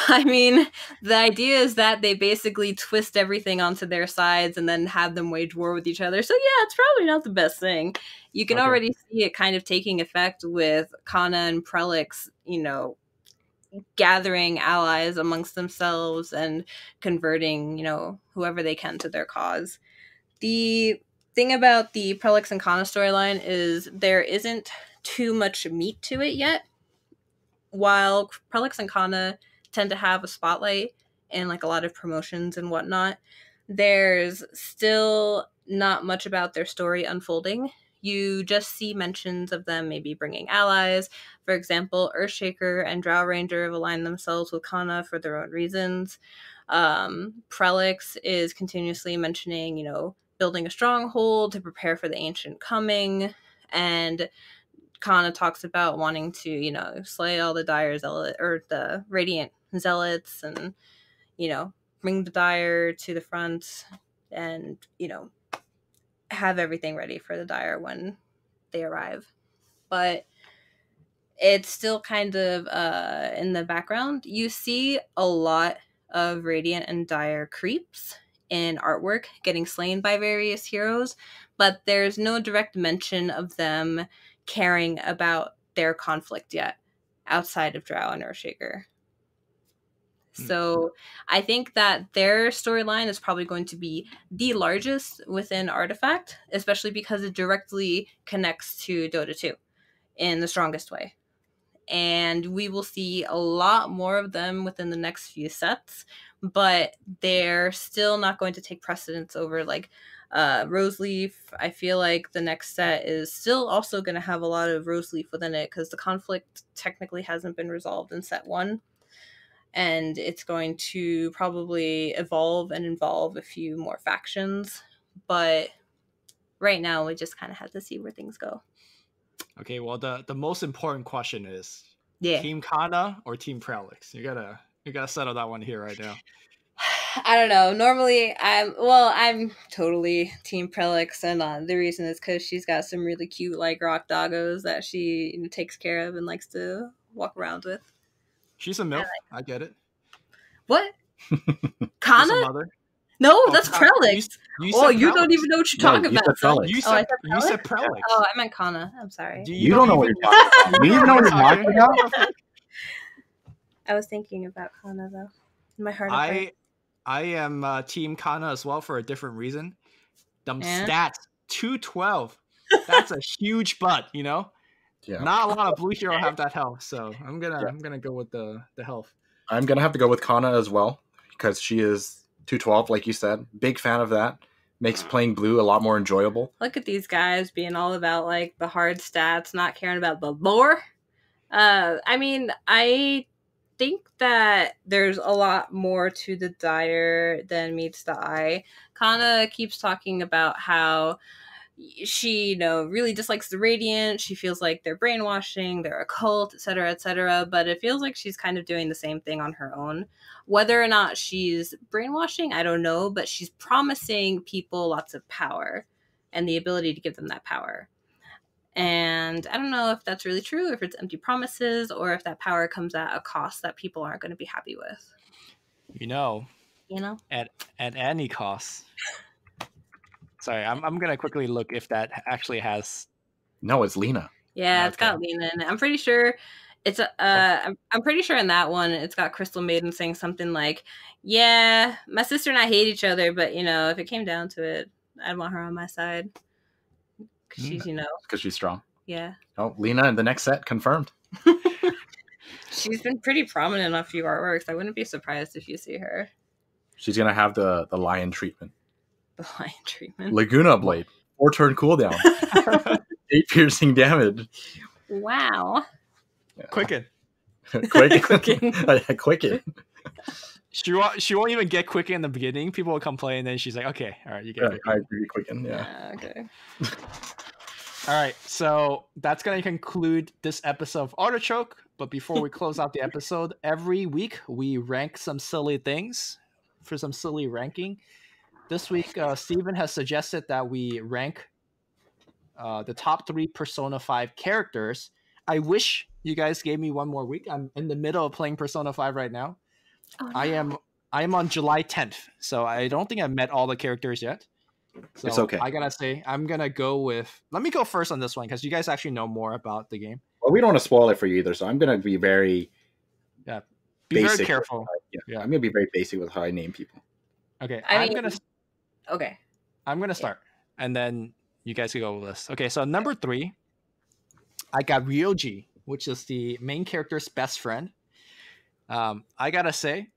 I mean, the idea is that they basically twist everything onto their sides and then have them wage war with each other. So yeah, it's probably not the best thing. You can already see it kind of taking effect with Kanna and Prellex, gathering allies amongst themselves and converting, whoever they can to their cause. The thing about the Prellex and Kanna storyline is there isn't too much meat to it yet. While Prellex and Kanna tend to have a spotlight and like a lot of promotions and whatnot, there's still not much about their story unfolding. You just see mentions of them maybe bringing allies. For example, Earthshaker and Drow Ranger have aligned themselves with Kanna for their own reasons. Prellex is continuously mentioning, building a stronghold to prepare for the ancient coming, and Kanna talks about wanting to, slay all the Dire Zealot or the Radiant Zealots and, bring the Dire to the front and, have everything ready for the Dire when they arrive. But it's still kind of in the background. You see a lot of Radiant and Dire creeps in artwork getting slain by various heroes, but there's no direct mention of them caring about their conflict yet outside of Drow and Earthshaker. So I think that their storyline is probably going to be the largest within Artifact, especially because it directly connects to Dota 2 in the strongest way. And we will see a lot more of them within the next few sets, but they're still not going to take precedence over like Roseleaf. I feel like the next set is still also going to have a lot of Roseleaf within it because the conflict technically hasn't been resolved in set 1. And it's going to probably evolve and involve a few more factions. But right now, we just kind of have to see where things go.
Okay, well, the most important question is Team Kanna or Team Prellex? You gotta settle that one here right now.
I don't know. Normally, I'm totally Team Prellex, and the reason is because she's got some really cute like rock doggos that she takes care of and likes to walk around with.
She's a MILF. I get it.
What? Kanna? No, that's Prellex. You don't even know what you're talking about.
You said Prellex.
Oh, I meant Kanna. I'm sorry.
You don't know what you're talking about. Do you even know what you're talking about?
I was thinking about Kanna though. In my heart.
I am Team Kanna as well for a different reason. Stats 212. That's a huge butt, Yeah. Not a lot of blue hero have that health, so I'm gonna go with the health.
I'm gonna have to go with Kanna as well because she is 212, like you said. Big fan of that. Makes playing blue a lot more enjoyable.
Look at these guys being all about like the hard stats, not caring about the lore. I mean, I think that there's a lot more to the Dire than meets the eye. Kanna keeps talking about how she, really dislikes the Radiant. She feels like they're brainwashing, they're a cult, etc., etc. But it feels like she's kind of doing the same thing on her own. Whether or not she's brainwashing, I don't know, but she's promising people lots of power and the ability to give them that power. And I don't know if that's really true, if it's empty promises, or if that power comes at a cost that people aren't going to be happy with.
At any cost. Sorry, I'm gonna quickly look if that actually has.
No, it's Lena.
Yeah, it's got Lena in it. I'm pretty sure it's I'm pretty sure in that one it's got Crystal Maiden saying something like, "Yeah, my sister and I hate each other, but if it came down to it, I'd want her on my side because she's
because she's strong."
Yeah.
Oh, Lena in the next set confirmed.
She's been pretty prominent on a few artworks. I wouldn't be surprised if you see her.
She's gonna have the lion treatment.
The lion treatment.
Laguna Blade, 4-turn cooldown, 8 piercing damage.
Wow.
Yeah.
Quicken.
Quicken.
She won't even get Quicken in the beginning. People will complain, and then she's like, "Okay, all right, you get Quicken."
I agree, Quicken. Yeah.
Okay.
All right, so that's going to conclude this episode of Artichoke. But before we close out the episode, every week we rank some silly things for some silly ranking. This week, Steven has suggested that we rank the top 3 Persona 5 characters. I wish you guys gave me one more week. I'm in the middle of playing Persona 5 right now.
Oh, no.
I am on July 10th, so I don't think I've met all the characters yet. So
it's okay.
I gotta say, I'm gonna go with. Let me go first on this one because you guys actually know more about the game.
Well, we don't want to spoil it for you either, so I'm gonna be very.
Yeah, be very careful.
Yeah, I'm gonna be very basic with how I name people.
Okay,
Okay.
I'm gonna start, and then you guys can go with this. Okay, so number 3, I got Ryoji, which is the main character's best friend. I gotta say,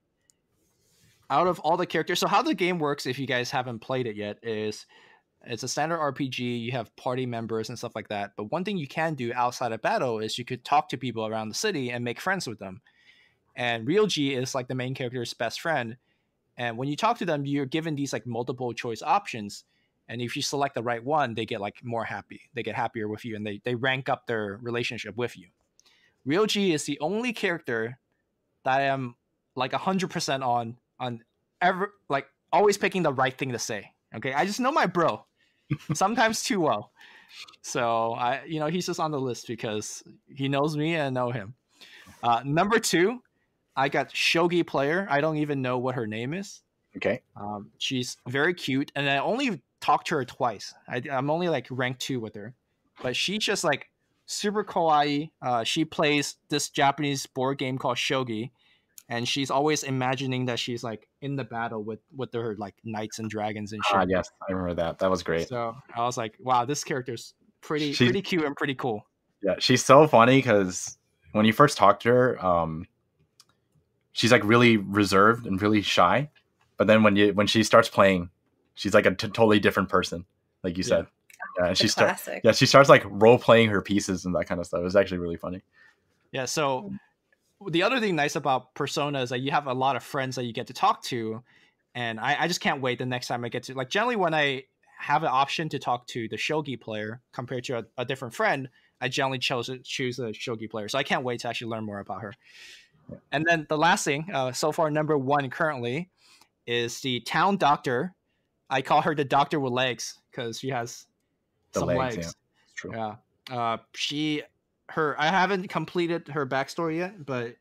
out of all the characters, so how the game works, if you guys haven't played it yet, is it's a standard RPG. You have party members and stuff like that. But one thing you can do outside of battle is you could talk to people around the city and make friends with them. And Ryoji is like the main character's best friend. And when you talk to them, you're given these like multiple choice options. And if you select the right one, they get like more happy. They get happier with you, and they rank up their relationship with you. Ryoji is the only character that I am like 100% on ever, like always picking the right thing to say. Okay, I just know my bro, sometimes too well. So he's just on the list because he knows me and I know him. Number 2, I got shogi player. I don't even know what her name is.
Okay.
She's very cute, and I only talked to her twice. I'm only like rank 2 with her, but she's just like super kawaii. She plays this Japanese board game called shogi, and she's always imagining that she's like in the battle with her like knights and dragons and shit.
Yes, I remember that. That was great.
So I was like, wow, this character's pretty cute and pretty cool.
Yeah, she's so funny because when you first talk to her, she's like really reserved and really shy. But then when she starts playing, she's like a totally different person, like you said. Yeah, and she starts like role playing her pieces and that kind of stuff. It was actually really funny.
Yeah, so the other thing nice about Persona is that you have a lot of friends that you get to talk to, and I just can't wait the next time I get to, like, generally when I have an option to talk to the shogi player compared to a different friend, I generally choose a shogi player. So I can't wait to actually learn more about her. And then the last thing, so far number 1 currently, is the town doctor. I call her the doctor with legs because she has some legs. Yeah.
It's true.
Yeah. I haven't completed her backstory yet, but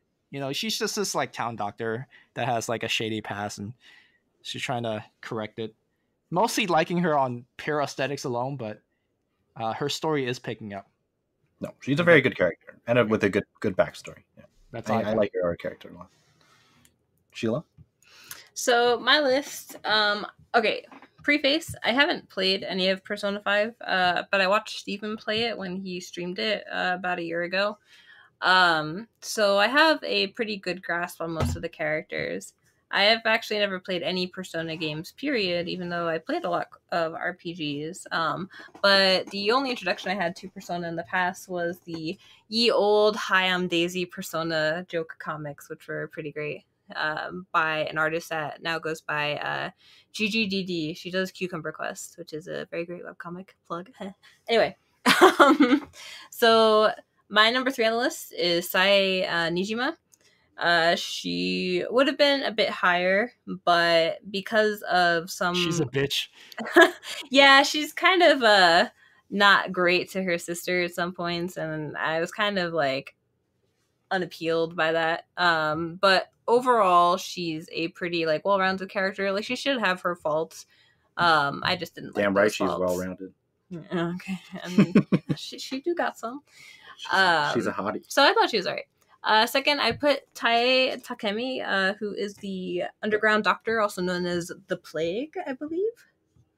she's just this like town doctor that has like a shady past, and she's trying to correct it. Mostly liking her on pure aesthetics alone, but her story is picking up.
No, she's a very good character and with a good backstory. Yeah. I like her character a lot. Sheila?
So my list, okay, preface, I haven't played any of Persona 5, but I watched Steven play it when he streamed it about a year ago. So I have a pretty good grasp on most of the characters. I have actually never played any Persona games, period, even though I played a lot of RPGs. But the only introduction I had to Persona in the past was the ye old Hi, I'm Daisy Persona joke comics, which were pretty great. by an artist that now goes by GGDD. She does Cucumber Quest, which is a very great webcomic plug. Anyway, so my number 3 on the list is Sai Nijima. She would have been a bit higher, but because of some...
She's a bitch.
Yeah, she's kind of not great to her sister at some points, and I was kind of like unappealed by that. But overall, she's a pretty like well-rounded character. Like, she should have her faults. I just didn't like
Damn
those
right, she's
faults.
well-rounded.
Okay, and she do got some.
She's a hottie.
So I thought she was alright. Second, I put Tae Takemi, who is the underground doctor, also known as the Plague, I believe.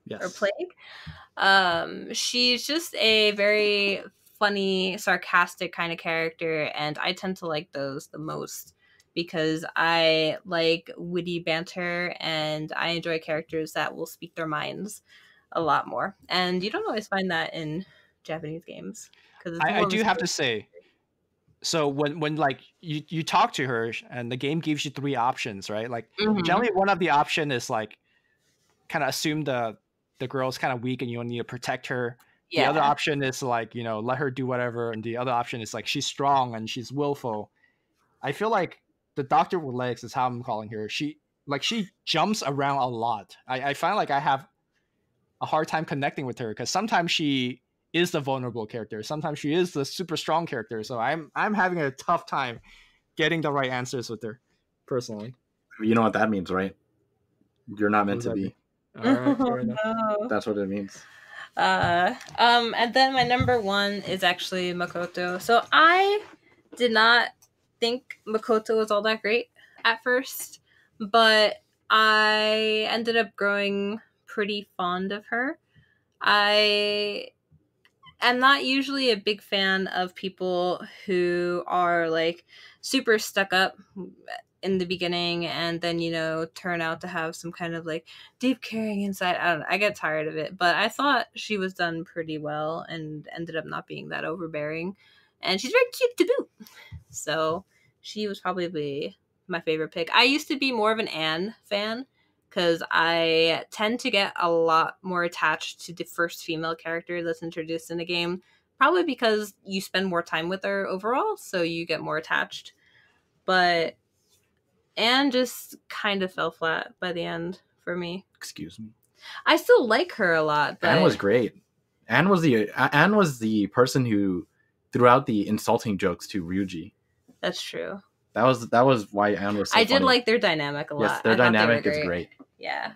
Yes.
Or Plague. She's just a very funny, sarcastic kind of character, and I tend to like those the most because I like witty banter, and I enjoy characters that will speak their minds a lot more. And you don't always find that in Japanese games.
I do have to say, so when like you talk to her and the game gives you 3 options, right? Like generally one of the option is like kind of assume the girl's kind of weak and you need to protect her. The other option is like, you know, let her do whatever, and the other option is like she's strong and she's willful. I feel like the doctor with legs is how I'm calling her. She jumps around a lot. I find like I have a hard time connecting with her because sometimes she is the vulnerable character, sometimes she is the super strong character. So I'm having a tough time getting the right answers with her, personally.
You know what that means, right? You're not meant to be.
All right, fair enough.
No.
That's what it means.
And then my number 1 is actually Makoto. So I did not think Makoto was all that great at first, but I ended up growing pretty fond of her. I am not usually a big fan of people who are like super stuck up in the beginning and then, you know, turn out to have some kind of like deep caring inside. I don't know. I get tired of it, but I thought she was done pretty well and ended up not being that overbearing. And she's very cute to boot. So she was probably my favorite pick. I used to be more of an Anne fan because I tend to get a lot more attached to the first female character that's introduced in a game. Probably because you spend more time with her overall, so you get more attached. But Anne just kind of fell flat by the end for me.
Excuse me.
I still like her a lot. But...
Anne was great. Anne was the person who threw out the insulting jokes to Ryuji.
That's true.
That was why Anne was so
I did
funny.
like their dynamic a lot.
Yes, their dynamic is great.
Yeah.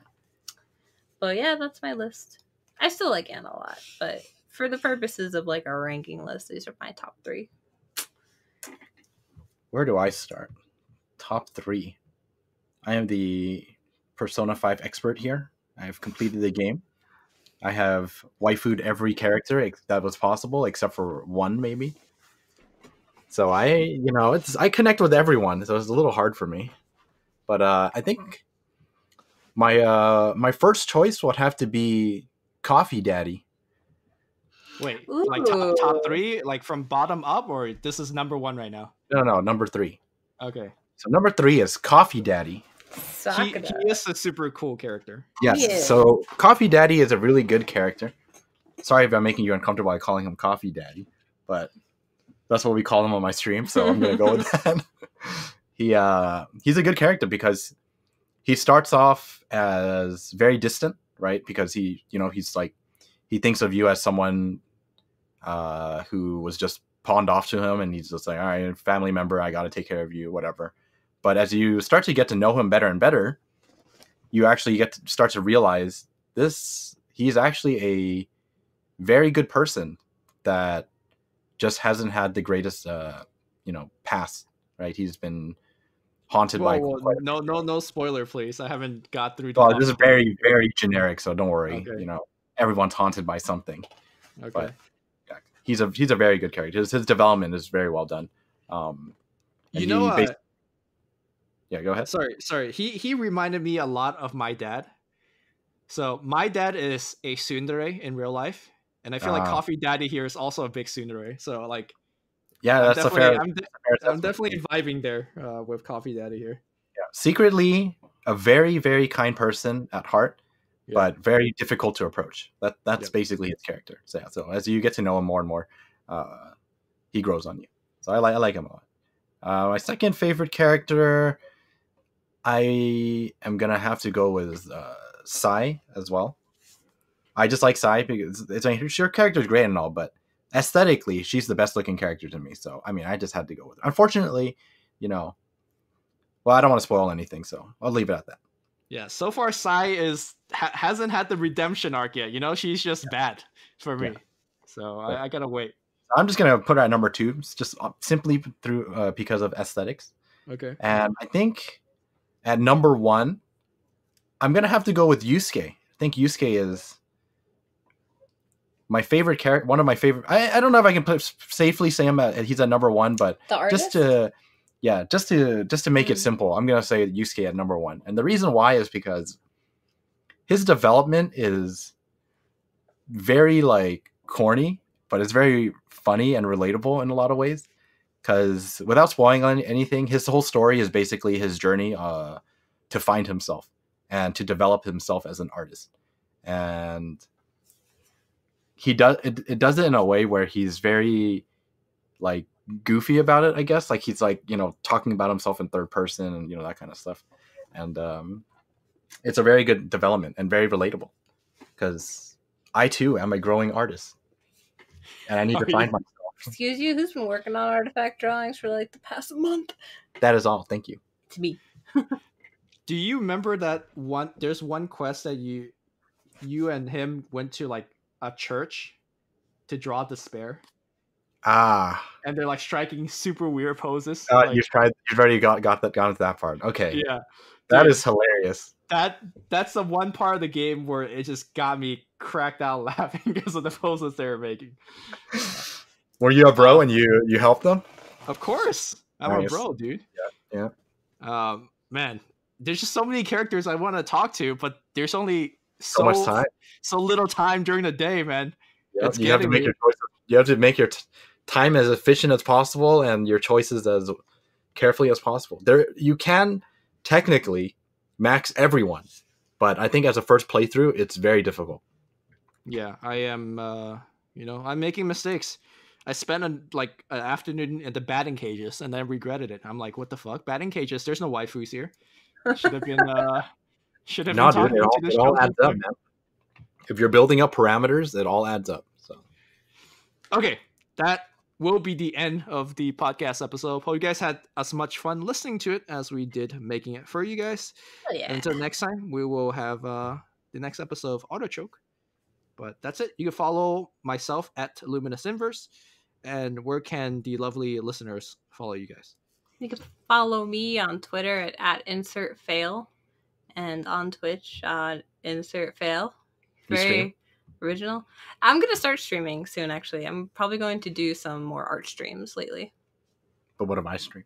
But yeah, that's my list. I still like Anne a lot, but for the purposes of like our ranking list, these are my top 3.
Where do I start? Top 3. I am the Persona 5 expert here. I have completed the game. I have waifued every character that was possible, except for one, maybe. So I connect with everyone, so it's a little hard for me. But I think my first choice would have to be Coffee Daddy.
Wait,
Ooh.
like top 3, like from bottom up, or this is number 1 right now?
No, number 3.
Okay.
So number 3 is Coffee Daddy.
He is a super cool character.
Yes. So Coffee Daddy is a really good character. Sorry if I'm making you uncomfortable by calling him Coffee Daddy, but that's what we call him on my stream, so I'm gonna go with that. He's a good character because he starts off as very distant, right? Because he's like, he thinks of you as someone who was just pawned off to him, and he's just like, all right, family member, I gotta take care of you, whatever. But as you start to get to know him better and better, you actually start to realize he's actually a very good person that just hasn't had the greatest past, right? He's been haunted by
no spoiler, please. I haven't got through
this is very, very generic, so don't worry.
Okay.
Everyone's haunted by something.
Okay.
But yeah, he's a very good character. His development is very well done. Yeah, go ahead.
Sorry. He reminded me a lot of my dad. So my dad is a tsundere in real life, and I feel like Coffee Daddy here is also a big tsundere. So like,
yeah, I'm definitely
vibing there with Coffee Daddy here.
Yeah, Secretly a very, very kind person at heart,
Yeah.
but very difficult to approach. That's
Yep.
basically his character. So yeah, so as you get to know him more and more, he grows on you. So I like him a lot. My second favorite character, I am gonna have to go with Sai as well. I just like Sai because her character's great and all, but aesthetically, she's the best looking character to me. So I mean, I just had to go with her. Unfortunately, well, I don't want to spoil anything, so I'll leave it at that.
Yeah, so far Sai hasn't had the redemption arc yet. She's just bad for me. Yeah. So I gotta wait.
I'm just gonna put her at number 2, just simply through because of aesthetics.
Okay.
And I think at number 1, I'm gonna have to go with Yusuke. I think Yusuke is my favorite character. One of my favorite. I don't know if I can safely say he's at number 1, but just to make it simple, I'm gonna say Yusuke at number 1. And the reason why is because his development is very corny, but it's very funny and relatable in a lot of ways. Because without spoiling on anything, his whole story is basically his journey to find himself and to develop himself as an artist. And he does it does it in a way where he's very goofy about it, I guess. He's talking about himself in third person and that kind of stuff. And it's a very good development and very relatable, because I too am a growing artist and I need to find myself.
Excuse you, who's been working on artifact drawings for the past month?
That is all. Thank you.
To me.
Do you remember that there's one quest that you and him went to a church to draw despair?
And
they're striking super weird poses.
You've already gone to that part. Okay.
Yeah.
That is hilarious.
That's the one part of the game where it just got me cracked out laughing because of the poses they were making.
Were you a bro and you helped them?
Of course. I'm a bro, dude.
Yeah.
Man, there's just so many characters I want to talk to, but there's only so
much time.
So little time during the day, man.
Yep. You have to make your choices. You have to make your time as efficient as possible and your choices as carefully as possible. You can technically max everyone, but I think as a first playthrough, it's very difficult.
Yeah, I am. I'm making mistakes. I spent an afternoon at the batting cages and then regretted it. I'm like, what the fuck? Batting cages? There's no waifus here. Should have been. Should have been talking to this.
It all adds up, man. If you're building up parameters, it all adds up. So.
Okay, that will be the end of the podcast episode. Hope you guys had as much fun listening to it as we did making it for you guys.
Oh, yeah.
Until next time, we will have the next episode of Artichoke. But that's it. You can follow myself at Luminous Inverse. And where can the lovely listeners follow you guys?
You can follow me on Twitter at InsertFail, and on Twitch InsertFail. Very original. I'm going to start streaming soon, actually. I'm probably going to do some more art streams lately.
But what if I stream?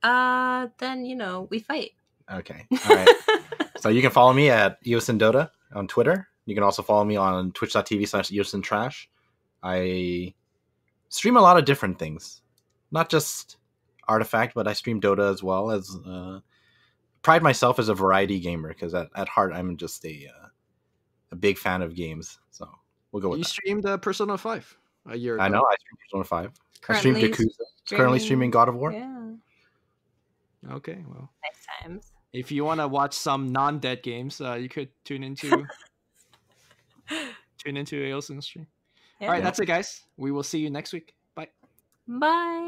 Then, we fight.
Okay. All right. So you can follow me at Eosin Dota on Twitter. You can also follow me on twitch.tv/EosinTrash. I stream a lot of different things. Not just Artifact, but I stream Dota as well. As pride myself as a variety gamer, because at heart I'm just a big fan of games. So we'll go with that.
You streamed Persona 5 a year ago.
I know, I streamed Persona 5. I streamed Yakuza. Currently streaming God of War.
Yeah.
Okay, well.
Nice times.
If you want to watch some non-dead games, you could tune into Eosin's stream. Yeah. All right, that's it, guys. We will see you next week. Bye.
Bye.